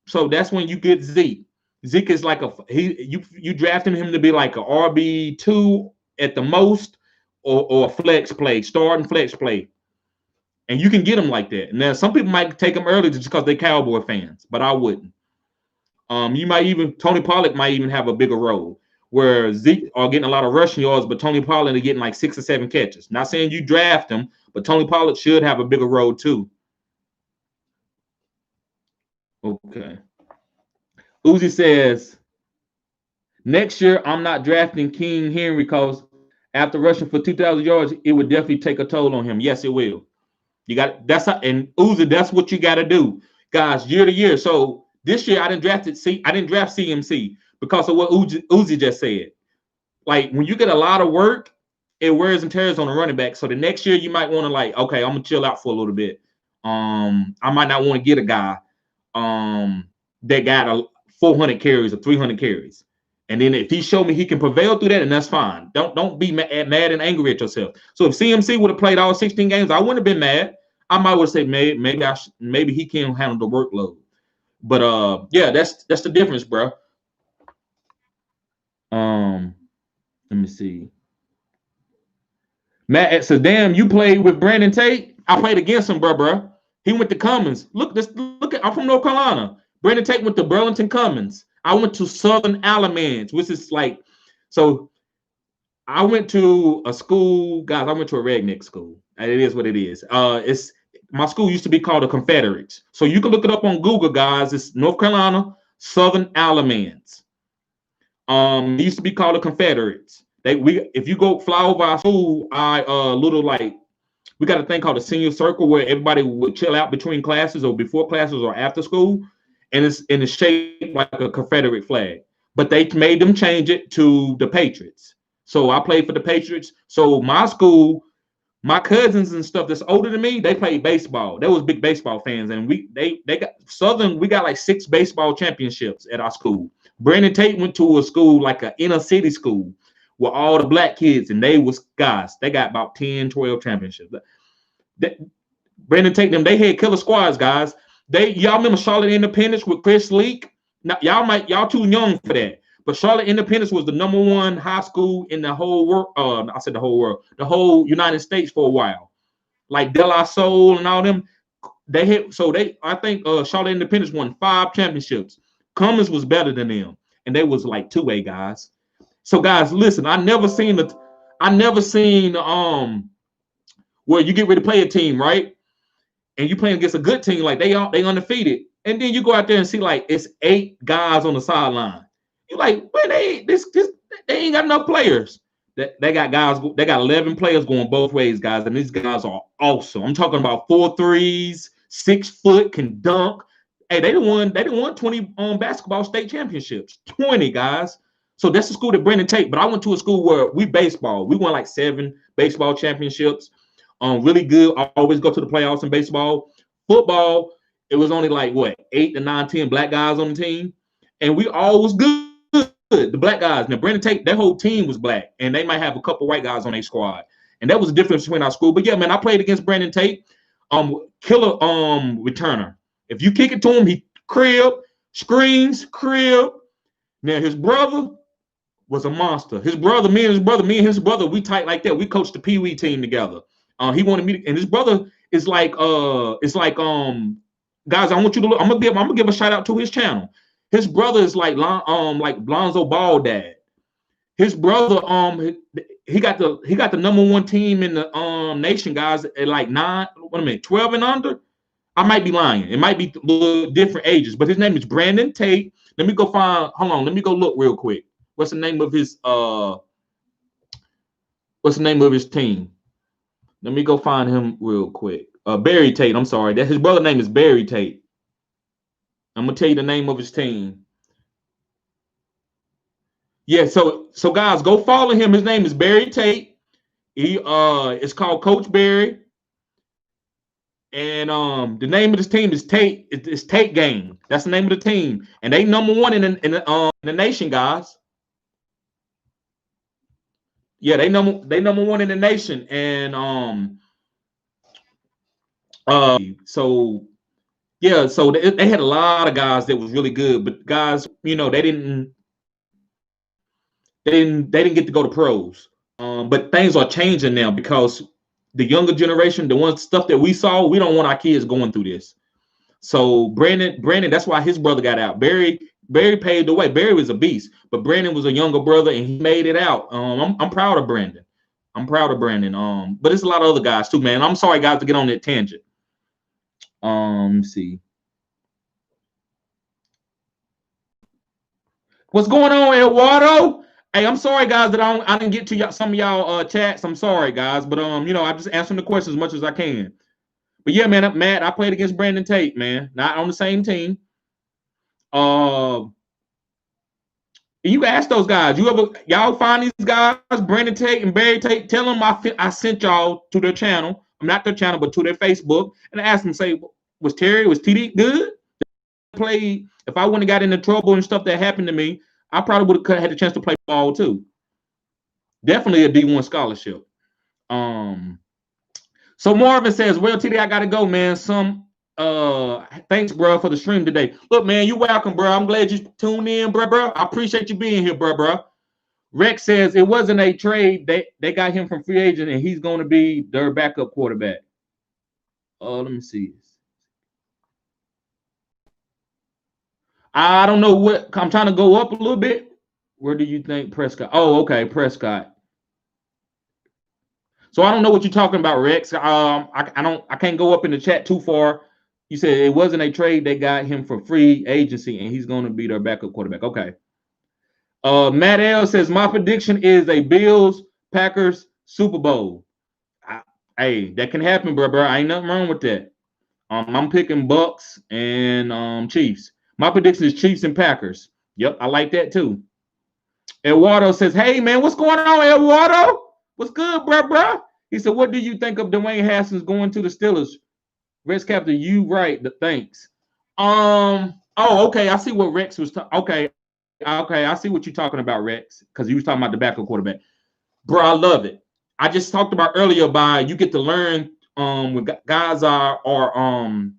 So that's when you get Zeke. Zeke is like you drafting him to be like a RB2 at the most, or a flex play, starting flex play, and you can get him like that. Now some people might take him early just because they're Cowboy fans, but I wouldn't. Tony Pollard might even have a bigger role where Zeke are getting a lot of rushing yards, but Tony Pollard are getting like 6 or 7 catches. Not saying you draft him, but Tony Pollard should have a bigger role too. Okay. Uzi says, next year, I'm not drafting King Henry because after rushing for 2,000 yards, it would definitely take a toll on him. Yes, it will. And Uzi, that's what you got to do, guys, year to year. So this year, I didn't draft CMC, because of what Uzi just said. Like when you get a lot of work, it wears and tears on the running back. So the next year you might want to like, okay, I'm gonna chill out for a little bit. I might not want to get a guy that got a 400 carries or 300 carries. And then if he showed me he can prevail through that, and that's fine. Don't be mad and angry at yourself. So if CMC would have played all 16 games, I wouldn't have been mad. I might would say maybe he can handle the workload. But yeah, that's the difference, bro. Let me see. Matt says, "Damn, you played with Brandon Tate? I played against him, bro. He went to Cummins. Look, I'm from North Carolina. Brandon Tate went to Burlington Cummins. I went to Southern Alamance, which is like, so I went to a school, guys. I went to a redneck school. It is what it is. It's my school used to be called the Confederates. So you can look it up on Google, guys. It's North Carolina, Southern Alamance. It used to be called the Confederates. If you go fly over our school, we got a thing called a senior circle where everybody would chill out between classes or before classes or after school, and it's shaped like a Confederate flag. But they made them change it to the Patriots. So I played for the Patriots. So my school, my cousins and stuff that's older than me, they played baseball. They was big baseball fans, and they got Southern. We got like 6 baseball championships at our school. Brandon Tate went to a school like an inner city school with all the black kids, and they got about 10, 12 championships. Brandon Tate them, they had killer squads, guys. Y'all remember Charlotte Independence with Chris Leak? Now, y'all too young for that. But Charlotte Independence was the #1 high school in the whole world. I said the whole world, the whole United States for a while. Like De La Soul and all them. I think Charlotte Independence won 5 championships. Cummins was better than them, and they was like 2A guys. So guys, listen, I never seen where you get ready to play a team, right? And you playing against a good team, like they undefeated, and then you go out there and see like it's 8 guys on the sideline. You're like, well, they ain't got enough players. They got guys, they got 11 players going both ways, guys, and these guys are awesome. I'm talking about 4 threes, 6 foot, can dunk. Hey, they done won 20 basketball state championships. 20 guys. So that's the school that Brandon Tate. But I went to a school where we won like 7 baseball championships. Really good. I always go to the playoffs in baseball. Football, it was only like 8 to 9, 10 black guys on the team, and we all was good. The black guys. Now Brandon Tate, their whole team was black, and they might have a couple white guys on their squad, and that was the difference between our school. But yeah, man, I played against Brandon Tate, killer returner. If you kick it to him, he screens. Now his brother was a monster. Me and his brother, we tight like that. We coached the Pee Wee team together. He wanted me to, and his brother is like, guys, I want you to look. I'm gonna give a shout out to his channel. His brother is like Lonzo Ball dad. His brother, he got the #1 team in the nation, guys, at like 12 and under. I might be lying. It might be different ages, but his name is Brandon Tate. Let me go let me go look real quick. What's the name of his team? Let me go find him real quick. Barry Tate. I'm sorry. His brother name is Barry Tate. I'm gonna tell you the name of his team. Yeah, so guys, go follow him. His name is Barry Tate. He it's called Coach Barry. And the name of this team is Tate. It's Tate Gang. That's the name of the team. And they #1 in the nation, guys. Yeah, they #1 in the nation. And so yeah, so they had a lot of guys that was really good, but guys, they didn't get to go to pros. But things are changing now because the younger generation, the stuff that we saw, we don't want our kids going through this. So Brandon, that's why his brother got out. Barry paved the way. Barry was a beast, but Brandon was a younger brother and he made it out. I'm proud of Brandon. But it's a lot of other guys too, man. I'm sorry, guys, to get on that tangent. Let's see. What's going on, Eduardo? Hey, I'm sorry, guys, that I didn't get to some of y'all chats. I'm sorry, guys, but I'm just answering the questions as much as I can. But yeah, man, Matt, I played against Brandon Tate, man. Not on the same team. And you can ask those guys. Y'all find these guys, Brandon Tate and Barry Tate, tell them I sent y'all to their channel. I'm not their channel, but to their Facebook, and ask them, say, was TD good? Played. If I wouldn't have got into trouble and stuff that happened to me, I probably would have had a chance to play ball too. Definitely a D1 scholarship. So Marvin says, well, TD, I gotta go, man. Thanks, bro, for the stream today. Look, man, you're welcome, bro. I'm glad you tuned in, bro. I appreciate you being here, bro. Rex says it wasn't a trade. They got him from free agent, and he's going to be their backup quarterback. Let me see. I don't know what. I'm trying to go up a little bit. Where do you think Prescott? Oh, okay, Prescott. So I don't know what you're talking about, Rex. I can't go up in the chat too far. You said it wasn't a trade. They got him for free agency, and he's going to be their backup quarterback. Okay. Matt L says my prediction is a Bills Packers Super Bowl. Hey, that can happen, bro. I ain't nothing wrong with that. I'm picking Bucks and Chiefs. My prediction is Chiefs and Packers. Yep, I like that too. Eduardo says, hey, man, what's going on, Eduardo? What's good, bro? He said, what do you think of Dwayne Haskins going to the Steelers? Rex Captain, you right. Thanks. Okay. I see what Rex was talking. Okay. I see what you're talking about, Rex, because you was talking about the backup quarterback. Bro, I love it. I just talked about earlier you get to learn when guys are when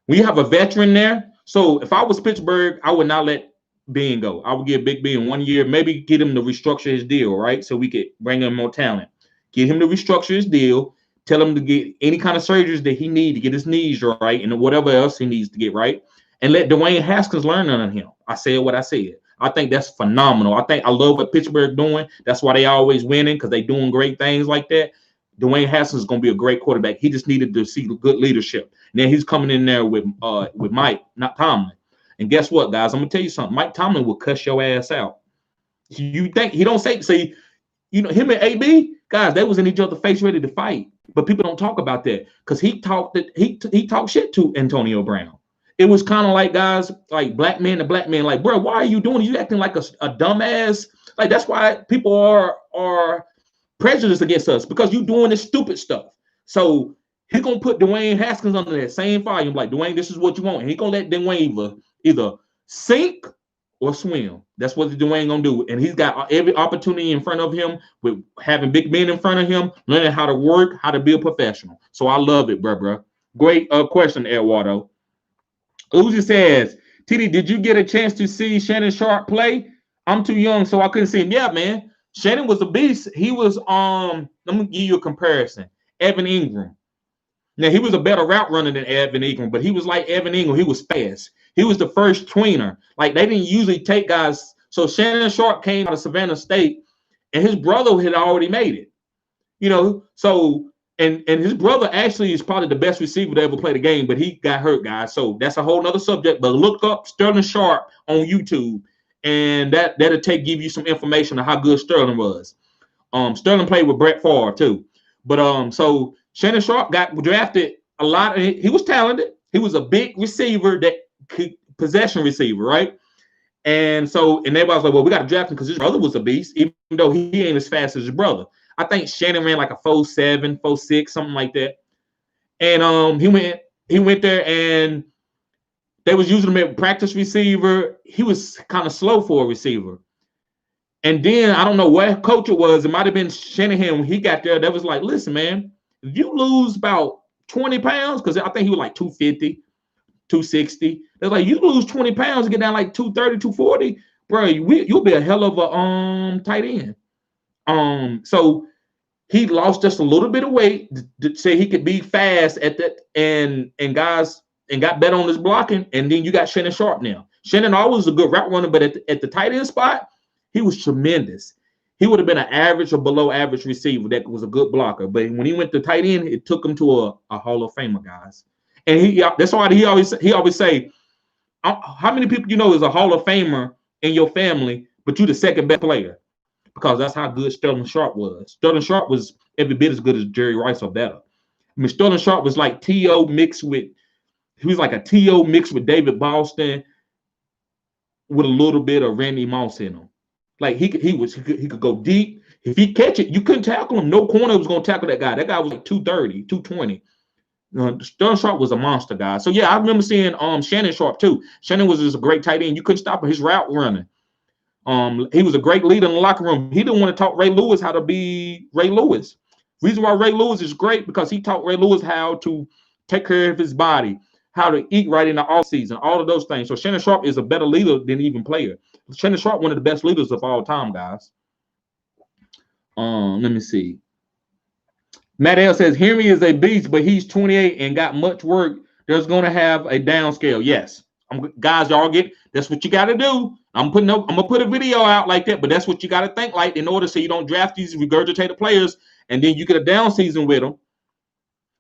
you have a veteran there. So if I was Pittsburgh, I would not let Ben go. I would give Big Ben 1 year, maybe get him to restructure his deal, right? So we could bring him more talent. Get him to restructure his deal. Tell him to get any kind of surgeries that he needs to get his knees right and whatever else he needs to get right. And let Dwayne Haskins learn on him. I said what I said. I think that's phenomenal. I love what Pittsburgh doing. That's why they always winning, because they doing great things like that. Dwayne Haskins is going to be a great quarterback. He just needed to see good leadership. And then he's coming in there with Mike, not Tomlin. And guess what, guys? I'm going to tell you something. Mike Tomlin will cuss your ass out. You think he don't say, him and AB, guys, they was in each other's face ready to fight. But people don't talk about that because he talked shit to Antonio Brown. It was kind of like, guys, like black man to black man, like, bro, why are you doing it? You acting like a dumbass. Like, that's why people are prejudiced against us, because you doing this stupid stuff. So he's going to put Dwayne Haskins under that same volume. Like, Dwayne, this is what you want. And he's going to let Dwayne either sink or swim. That's what Dwayne going to do. And he's got every opportunity in front of him with having Big Ben in front of him, learning how to work, how to be a professional. So I love it, bro. Great question, Eduardo. Uzi says, TD, did you get a chance to see Shannon Sharp play? I'm too young, so I couldn't see him. Yeah, man. Shannon was a beast. He was, let me give you a comparison. Evan Ingram. Now, he was a better route runner than Evan Ingram, but he was like Evan Ingram. He was fast. He was the first tweener. Like, they didn't usually take guys. So Shannon Sharp came out of Savannah State, and his brother had already made it. So and his brother actually is probably the best receiver to ever play the game, but he got hurt, guys. So that's a whole nother subject. But look up Sterling Sharp on YouTube, and that'll give you some information on how good Sterling was. Sterling played with Brett Favre too. But so Shannon Sharp got drafted a lot. He was talented. He was a big receiver, possession receiver, right? And everybody's like, well, we got to draft him because his brother was a beast, even though he ain't as fast as his brother. I think Shannon ran like a 4.7, 4.6, something like that. And he went there, and they was using him at practice receiver. He was kind of slow for a receiver. And then I don't know what coach it was. It might have been Shanahan when he got there. That was like, listen, man, if you lose about 20 pounds, because I think he was like 250, 260. They're like, you lose 20 pounds and get down like 230, 240, bro, you'll be a hell of a tight end. So he lost just a little bit of weight to say he could be fast at that, and guys, and got better on his blocking. And then you got Shannon Sharp now. Shannon always was a good route runner, but at the tight end spot, he was tremendous. He would have been an average or below average receiver that was a good blocker. But when he went to tight end, it took him to a Hall of Famer, guys. And that's why he always say, how many people is a Hall of Famer in your family, but you're the second best player? Because that's how good Sterling Sharp was. Sterling Sharp was every bit as good as Jerry Rice or better. I mean, Sterling Sharp was like T.O. mixed with David Boston. with a little bit of Randy Moss in him. Like he could go deep. If he catch it, you couldn't tackle him. No corner was gonna tackle that guy. That guy was like 230, 220. Sterling Sharp was a monster, guy. So yeah, I remember seeing Shannon Sharp too. Shannon was just a great tight end. You couldn't stop his route running. He was a great leader in the locker room. He didn't want to taught Ray Lewis how to be Ray Lewis. Reason why Ray Lewis is great because he taught Ray Lewis how to take care of his body, how to eat right in the off season, all of those things. So Shannon Sharp is a better leader than even player. Shannon Sharp, one of the best leaders of all time, guys. Let me see. Matt L says Henry is a beast, but he's 28 and got much work. There's going to have a downscale. Yes, guys, y'all get that's what you got to do. I'm gonna put a video out like that, but that's what you got to think like in order so you don't draft these regurgitated players and then you get a down season with them.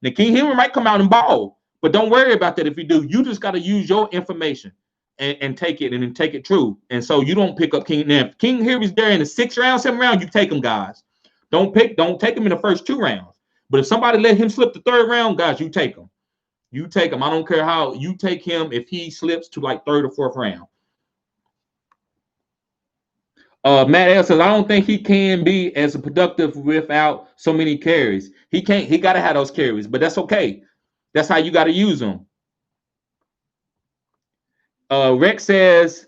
Now King Henry might come out and ball, but don't worry about that if you do. You just got to use your information and take it and then take it true. And so you don't pick up King. Now if King Henry's there in the 6th round, 7th round, you take him, guys. Don't take him in the first 2 rounds. But if somebody let him slip the 3rd round, guys, you take him. You take him. I don't care how you take him if he slips to like 3rd or 4th round. Matt L says, I don't think he can be as productive without so many carries. He can't. He got to have those carries, but that's okay. That's how you got to use them. Rex says,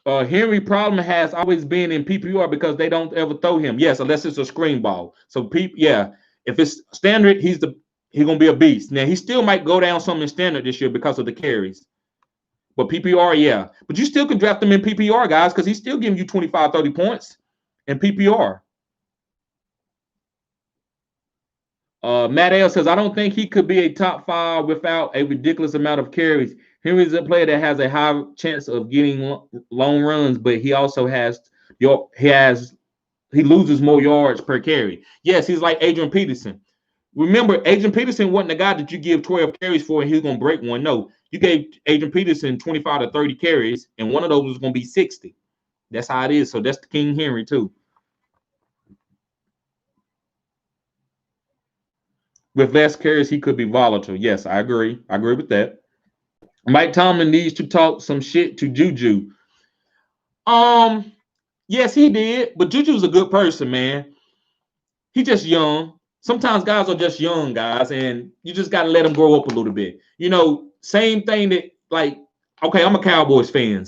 Henry problem has always been in PPR because they don't ever throw him. Yes, unless it's a screen ball. So, yeah, if it's standard, he's going to be a beast. Now, he still might go down some in standard this year because of the carries. But PPR, yeah. But you still can draft him in PPR, guys, because he's still giving you 25, 30 points in PPR. Matt L says, I don't think he could be a top 5 without a ridiculous amount of carries. Henry's a player that has a high chance of getting long runs, but he also he loses more yards per carry. Yes, he's like Adrian Peterson. Remember, Adrian Peterson wasn't the guy that you give 12 carries for and he's going to break one. No, you gave Adrian Peterson 25 to 30 carries, and one of those was going to be 60. That's how it is. So that's the King Henry, too. With less carries, he could be volatile. Yes, I agree. I agree with that. Mike Tomlin needs to talk some shit to Juju. Yes, he did, but Juju's a good person, man. He's just young. Sometimes guys are just young, guys, and you just got to let them grow up a little bit. You know, same thing that, like, okay, I'm a Cowboy fan.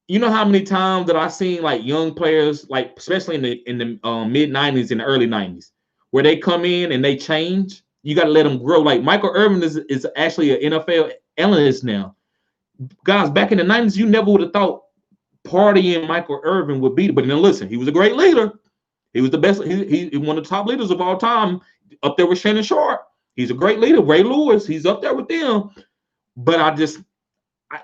You know how many times that I've seen, like, young players, like, especially in the mid-'90s and the early 90s, where they come in and they change? You got to let them grow. Like, Michael Irvin is actually an NFL analyst now. Guys, back in the 90s, you never would have thought partying Michael Irvin would be. But now, listen, he was a great leader. He was the best. He's one of the top leaders of all time, up there with Shannon Sharp. He's a great leader. Ray Lewis, he's up there with them. But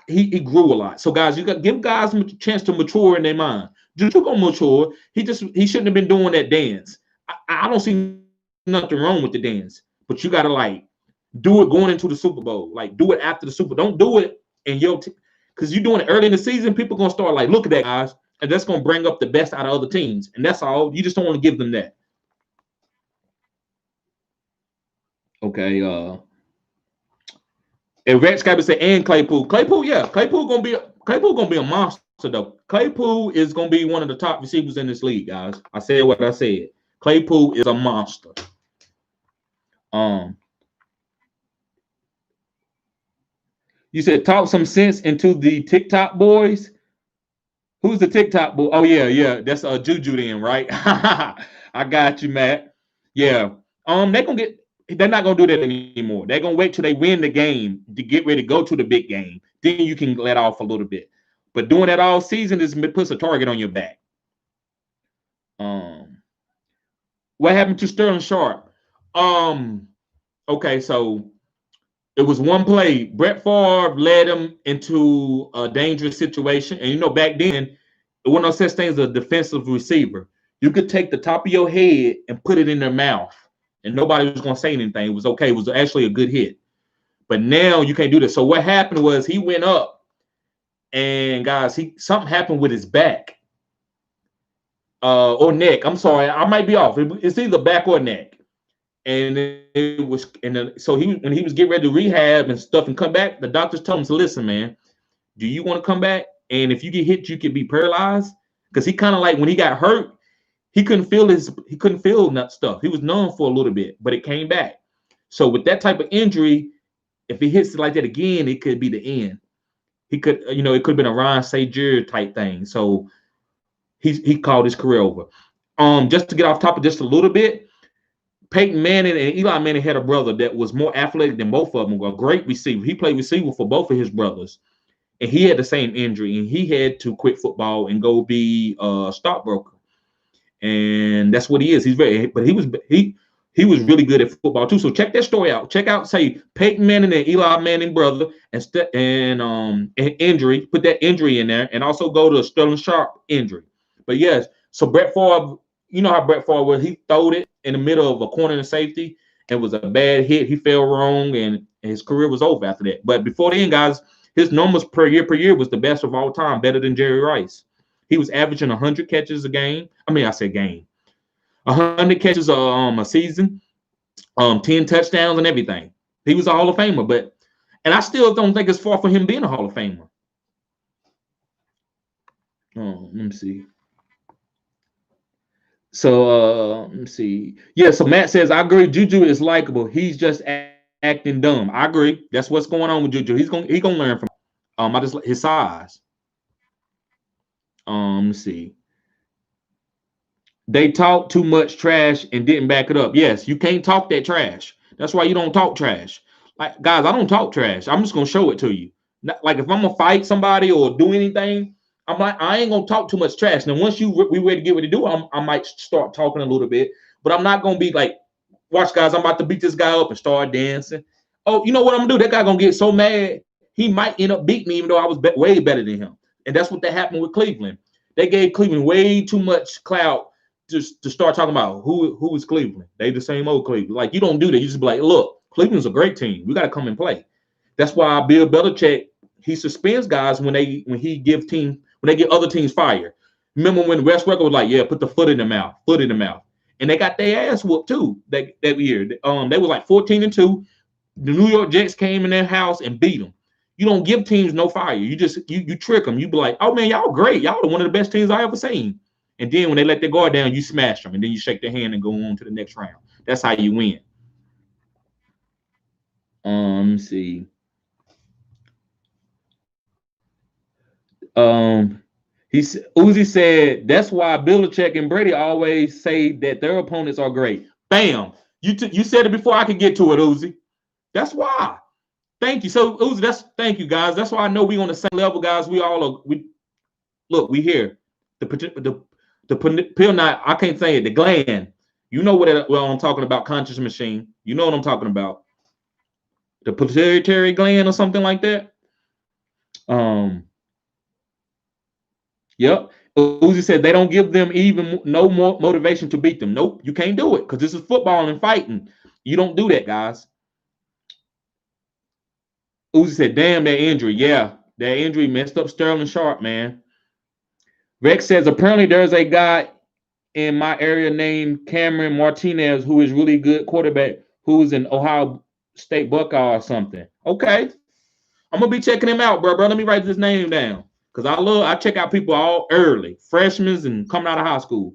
he grew a lot. So, guys, you got to give guys a chance to mature in their mind. Juju gonna mature. He shouldn't have been doing that dance. I don't see nothing wrong with the dance, but you got to, like, do it going into the Super Bowl. Like, do it after the Super Bowl. Don't do it in your because you're doing it early in the season. People gonna start like, look at that, guys. And that's going to bring up the best out of other teams. And that's all. You just don't want to give them that. Okay. And Rex Cabot said, and Claypool. Claypool, yeah. Claypool gonna be a monster, though. Claypool is going to be one of the top receivers in this league, guys. I said what I said. Claypool is a monster. You said talk some sense into the TikTok boys. Who's the TikTok boy? Oh, yeah. That's Juju then, right? I got you, Matt. Yeah. They're not gonna do that anymore. They're gonna wait till they win the game to get ready to go to the big game. Then you can let off a little bit. But doing that all season puts a target on your back. What happened to Sterling Sharp? Okay, so it was one play. Brett Favre led him into a dangerous situation. And, back then, there wasn't no such thing as a defensive receiver. You could take the top of your head and put it in their mouth, and nobody was going to say anything. It was okay. It was actually a good hit. But now you can't do that. So what happened was he went up, and, guys, something happened with his back or neck. I'm sorry. I might be off. It's either back or neck. And it was, when he was getting ready to rehab and stuff and come back, the doctors told him to listen, man. Do you want to come back? And if you get hit, you could be paralyzed. Because he kind of like when he got hurt, he couldn't feel that stuff. He was numb for a little bit, but it came back. So with that type of injury, if he hits it like that again, it could be the end. He could, it could have been a Ryan Sager type thing. So he called his career over. Just to get off topic just a little bit, Peyton Manning and Eli Manning had a brother that was more athletic than both of them. A great receiver. He played receiver for both of his brothers, and he had the same injury, and he had to quit football and go be a stockbroker. And that's what he is. But he was really good at football too. So check that story out. Check out, say Peyton Manning and Eli Manning brother and injury. Put that injury in there, and also go to Sterling Sharp injury. But yes, so Brett Favre, you know how Brett Favre was. He throwed it in the middle of a corner and safety, and it was a bad hit. He fell wrong, and his career was over after that. But before then, guys, his numbers per year was the best of all time, better than Jerry Rice. He was averaging 100 catches a game. I said game. 100 catches a season, 10 touchdowns and everything. He was a Hall of Famer, and I still don't think it's far from him being a Hall of Famer. Let me see. So let me see. Yeah, so Matt says, I agree. Juju is likable. He's just acting dumb. I agree. That's what's going on with Juju. He's gonna learn from I just his size. Let's see. They talk too much trash and didn't back it up. Yes, you can't talk that trash. That's why you don't talk trash. Like, guys, I don't talk trash. I'm just gonna show it to you. Like if I'm gonna fight somebody or do anything, I'm like, I ain't gonna talk too much trash. Now, once we ready to get ready to do it, I might start talking a little bit, but I'm not gonna be like, watch, guys, I'm about to beat this guy up and start dancing. Oh, you know what I'm gonna do? That guy gonna get so mad he might end up beating me, even though I was way better than him. And that's what that happened with Cleveland. They gave Cleveland way too much clout to start talking about who is Cleveland. They the same old Cleveland. Like, you don't do that. You just be like, look, Cleveland's a great team. We got to come and play. That's why Bill Belichick, he suspends guys when they give other teams fire. Remember when Wes Welker was like, yeah, put the foot in the mouth, and they got their ass whooped too that year. They were like 14-2. The New York Jets came in their house and beat them. You don't give teams no fire. You just you trick them. You be like, oh man, y'all great. Y'all are one of the best teams I ever seen. And then when they let their guard down, you smash them, and then you shake their hand and go on to the next round. That's how you win. Let's see. Uzi said that's why Belichick and Brady always say that their opponents are great. Bam! You said it before I could get to it, Uzi. That's why. Thank you. So Uzi, thank you, guys. That's why I know we on the same level, guys. We all are. We here. The pill knot, I can't say it. The gland. You know what I'm talking about, conscious machine. You know what I'm talking about. The pituitary gland or something like that. Yep. Uzi said they don't give them even no more motivation to beat them. Nope, you can't do it because this is football and fighting. You don't do that, guys. Uzi said, damn, that injury. Yeah, that injury messed up Sterling Sharp, man. Rex says, apparently there's a guy in my area named Cameron Martinez who is really good quarterback who's an Ohio State Buckeye or something. Okay. I'm going to be checking him out, bro. Let me write this name down because I check out people all early, freshmen and coming out of high school.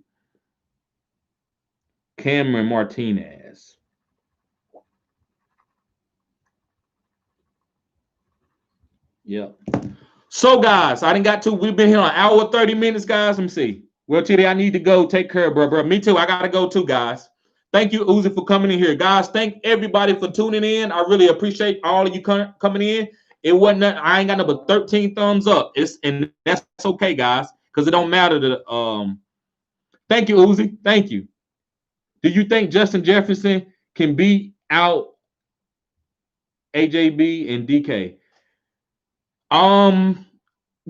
Cameron Martinez. Yep. So, guys, we've been here an hour, 30 minutes, guys. Let me see. Well, TD, I need to go. Take care, bro. Me too. I got to go too, guys. Thank you, Uzi, for coming in here. Guys, thank everybody for tuning in. I really appreciate all of you coming in. It wasn't nothing. I ain't got number 13 thumbs up. And that's okay, guys, because it don't matter. Thank you, Uzi. Thank you. Do you think Justin Jefferson can beat out AJB and DK?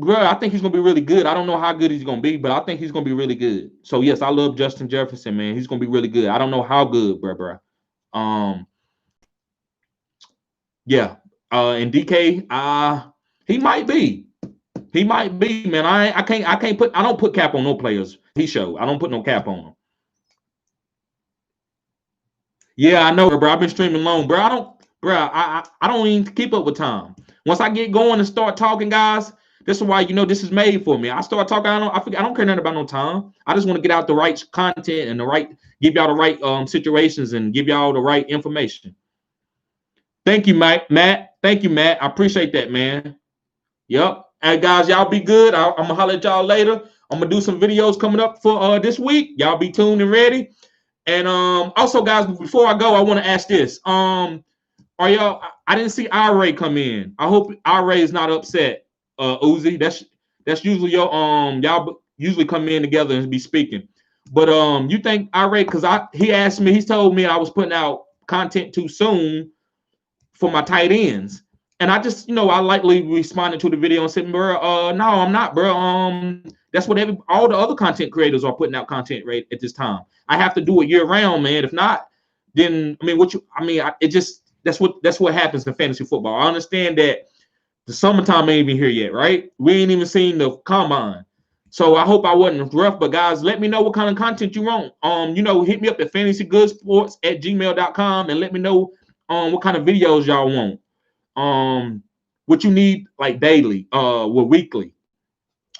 Bro, I think he's gonna be really good. I don't know how good he's gonna be, but I think he's gonna be really good. So yes, I love Justin Jefferson, man. He's gonna be really good. I don't know how good, bro. Yeah. And DK, he might be. He might be, man. I don't put cap on no players. I don't put no cap on them. Yeah, I know, bro. I've been streaming long, bro. I don't even keep up with time. Once I get going and start talking, guys, This is why, this is made for me. I start talking. I don't care nothing about no time. I just want to get out the right content and give y'all the right situations and give y'all the right information. Thank you, Matt. Thank you, Matt. I appreciate that, man. Yep. And guys, y'all be good. I'm gonna holler at y'all later. I'm gonna do some videos coming up for this week. Y'all be tuned and ready. And also, guys, before I go, I want to ask this. Are y'all? I didn't see IRA come in. I hope IRA is not upset. Uzi, that's usually your y'all usually come in together and be speaking. But you think IRA? Because he's told me I was putting out content too soon for my tight ends. And I just, I lightly responded to the video and said, bro, no, I'm not, bro. That's what all the other content creators are putting out content right at this time. I have to do it year round, man. If not, then that's what happens in fantasy football. I understand that the summertime ain't even here yet, right? We ain't even seen the combine. So I hope I wasn't rough, but guys, let me know what kind of content you want. Hit me up at FantasyGoodeSports@gmail.com and let me know what kind of videos y'all want. What you need like daily, or weekly.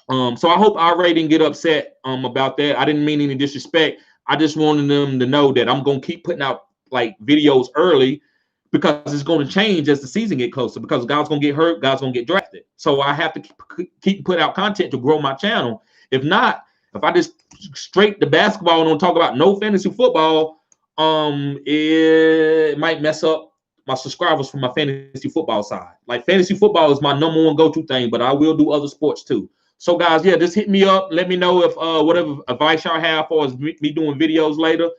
So I hope I didn't get upset about that. I didn't mean any disrespect. I just wanted them to know that I'm gonna keep putting out like videos early because it's going to change as the season get closer. Because guys gonna get hurt, guys gonna get drafted. So I have to keep putting out content to grow my channel. If not, if I just straight the basketball and don't talk about no fantasy football, it might mess up my subscribers from my fantasy football side. Like fantasy football is my number one go-to thing, but I will do other sports too. So guys, yeah, just hit me up. Let me know if whatever advice y'all have for us me doing videos later.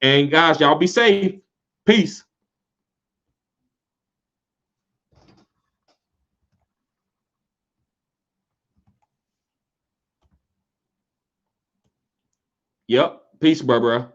And guys, y'all be safe. Peace. Yep. Peace, bro.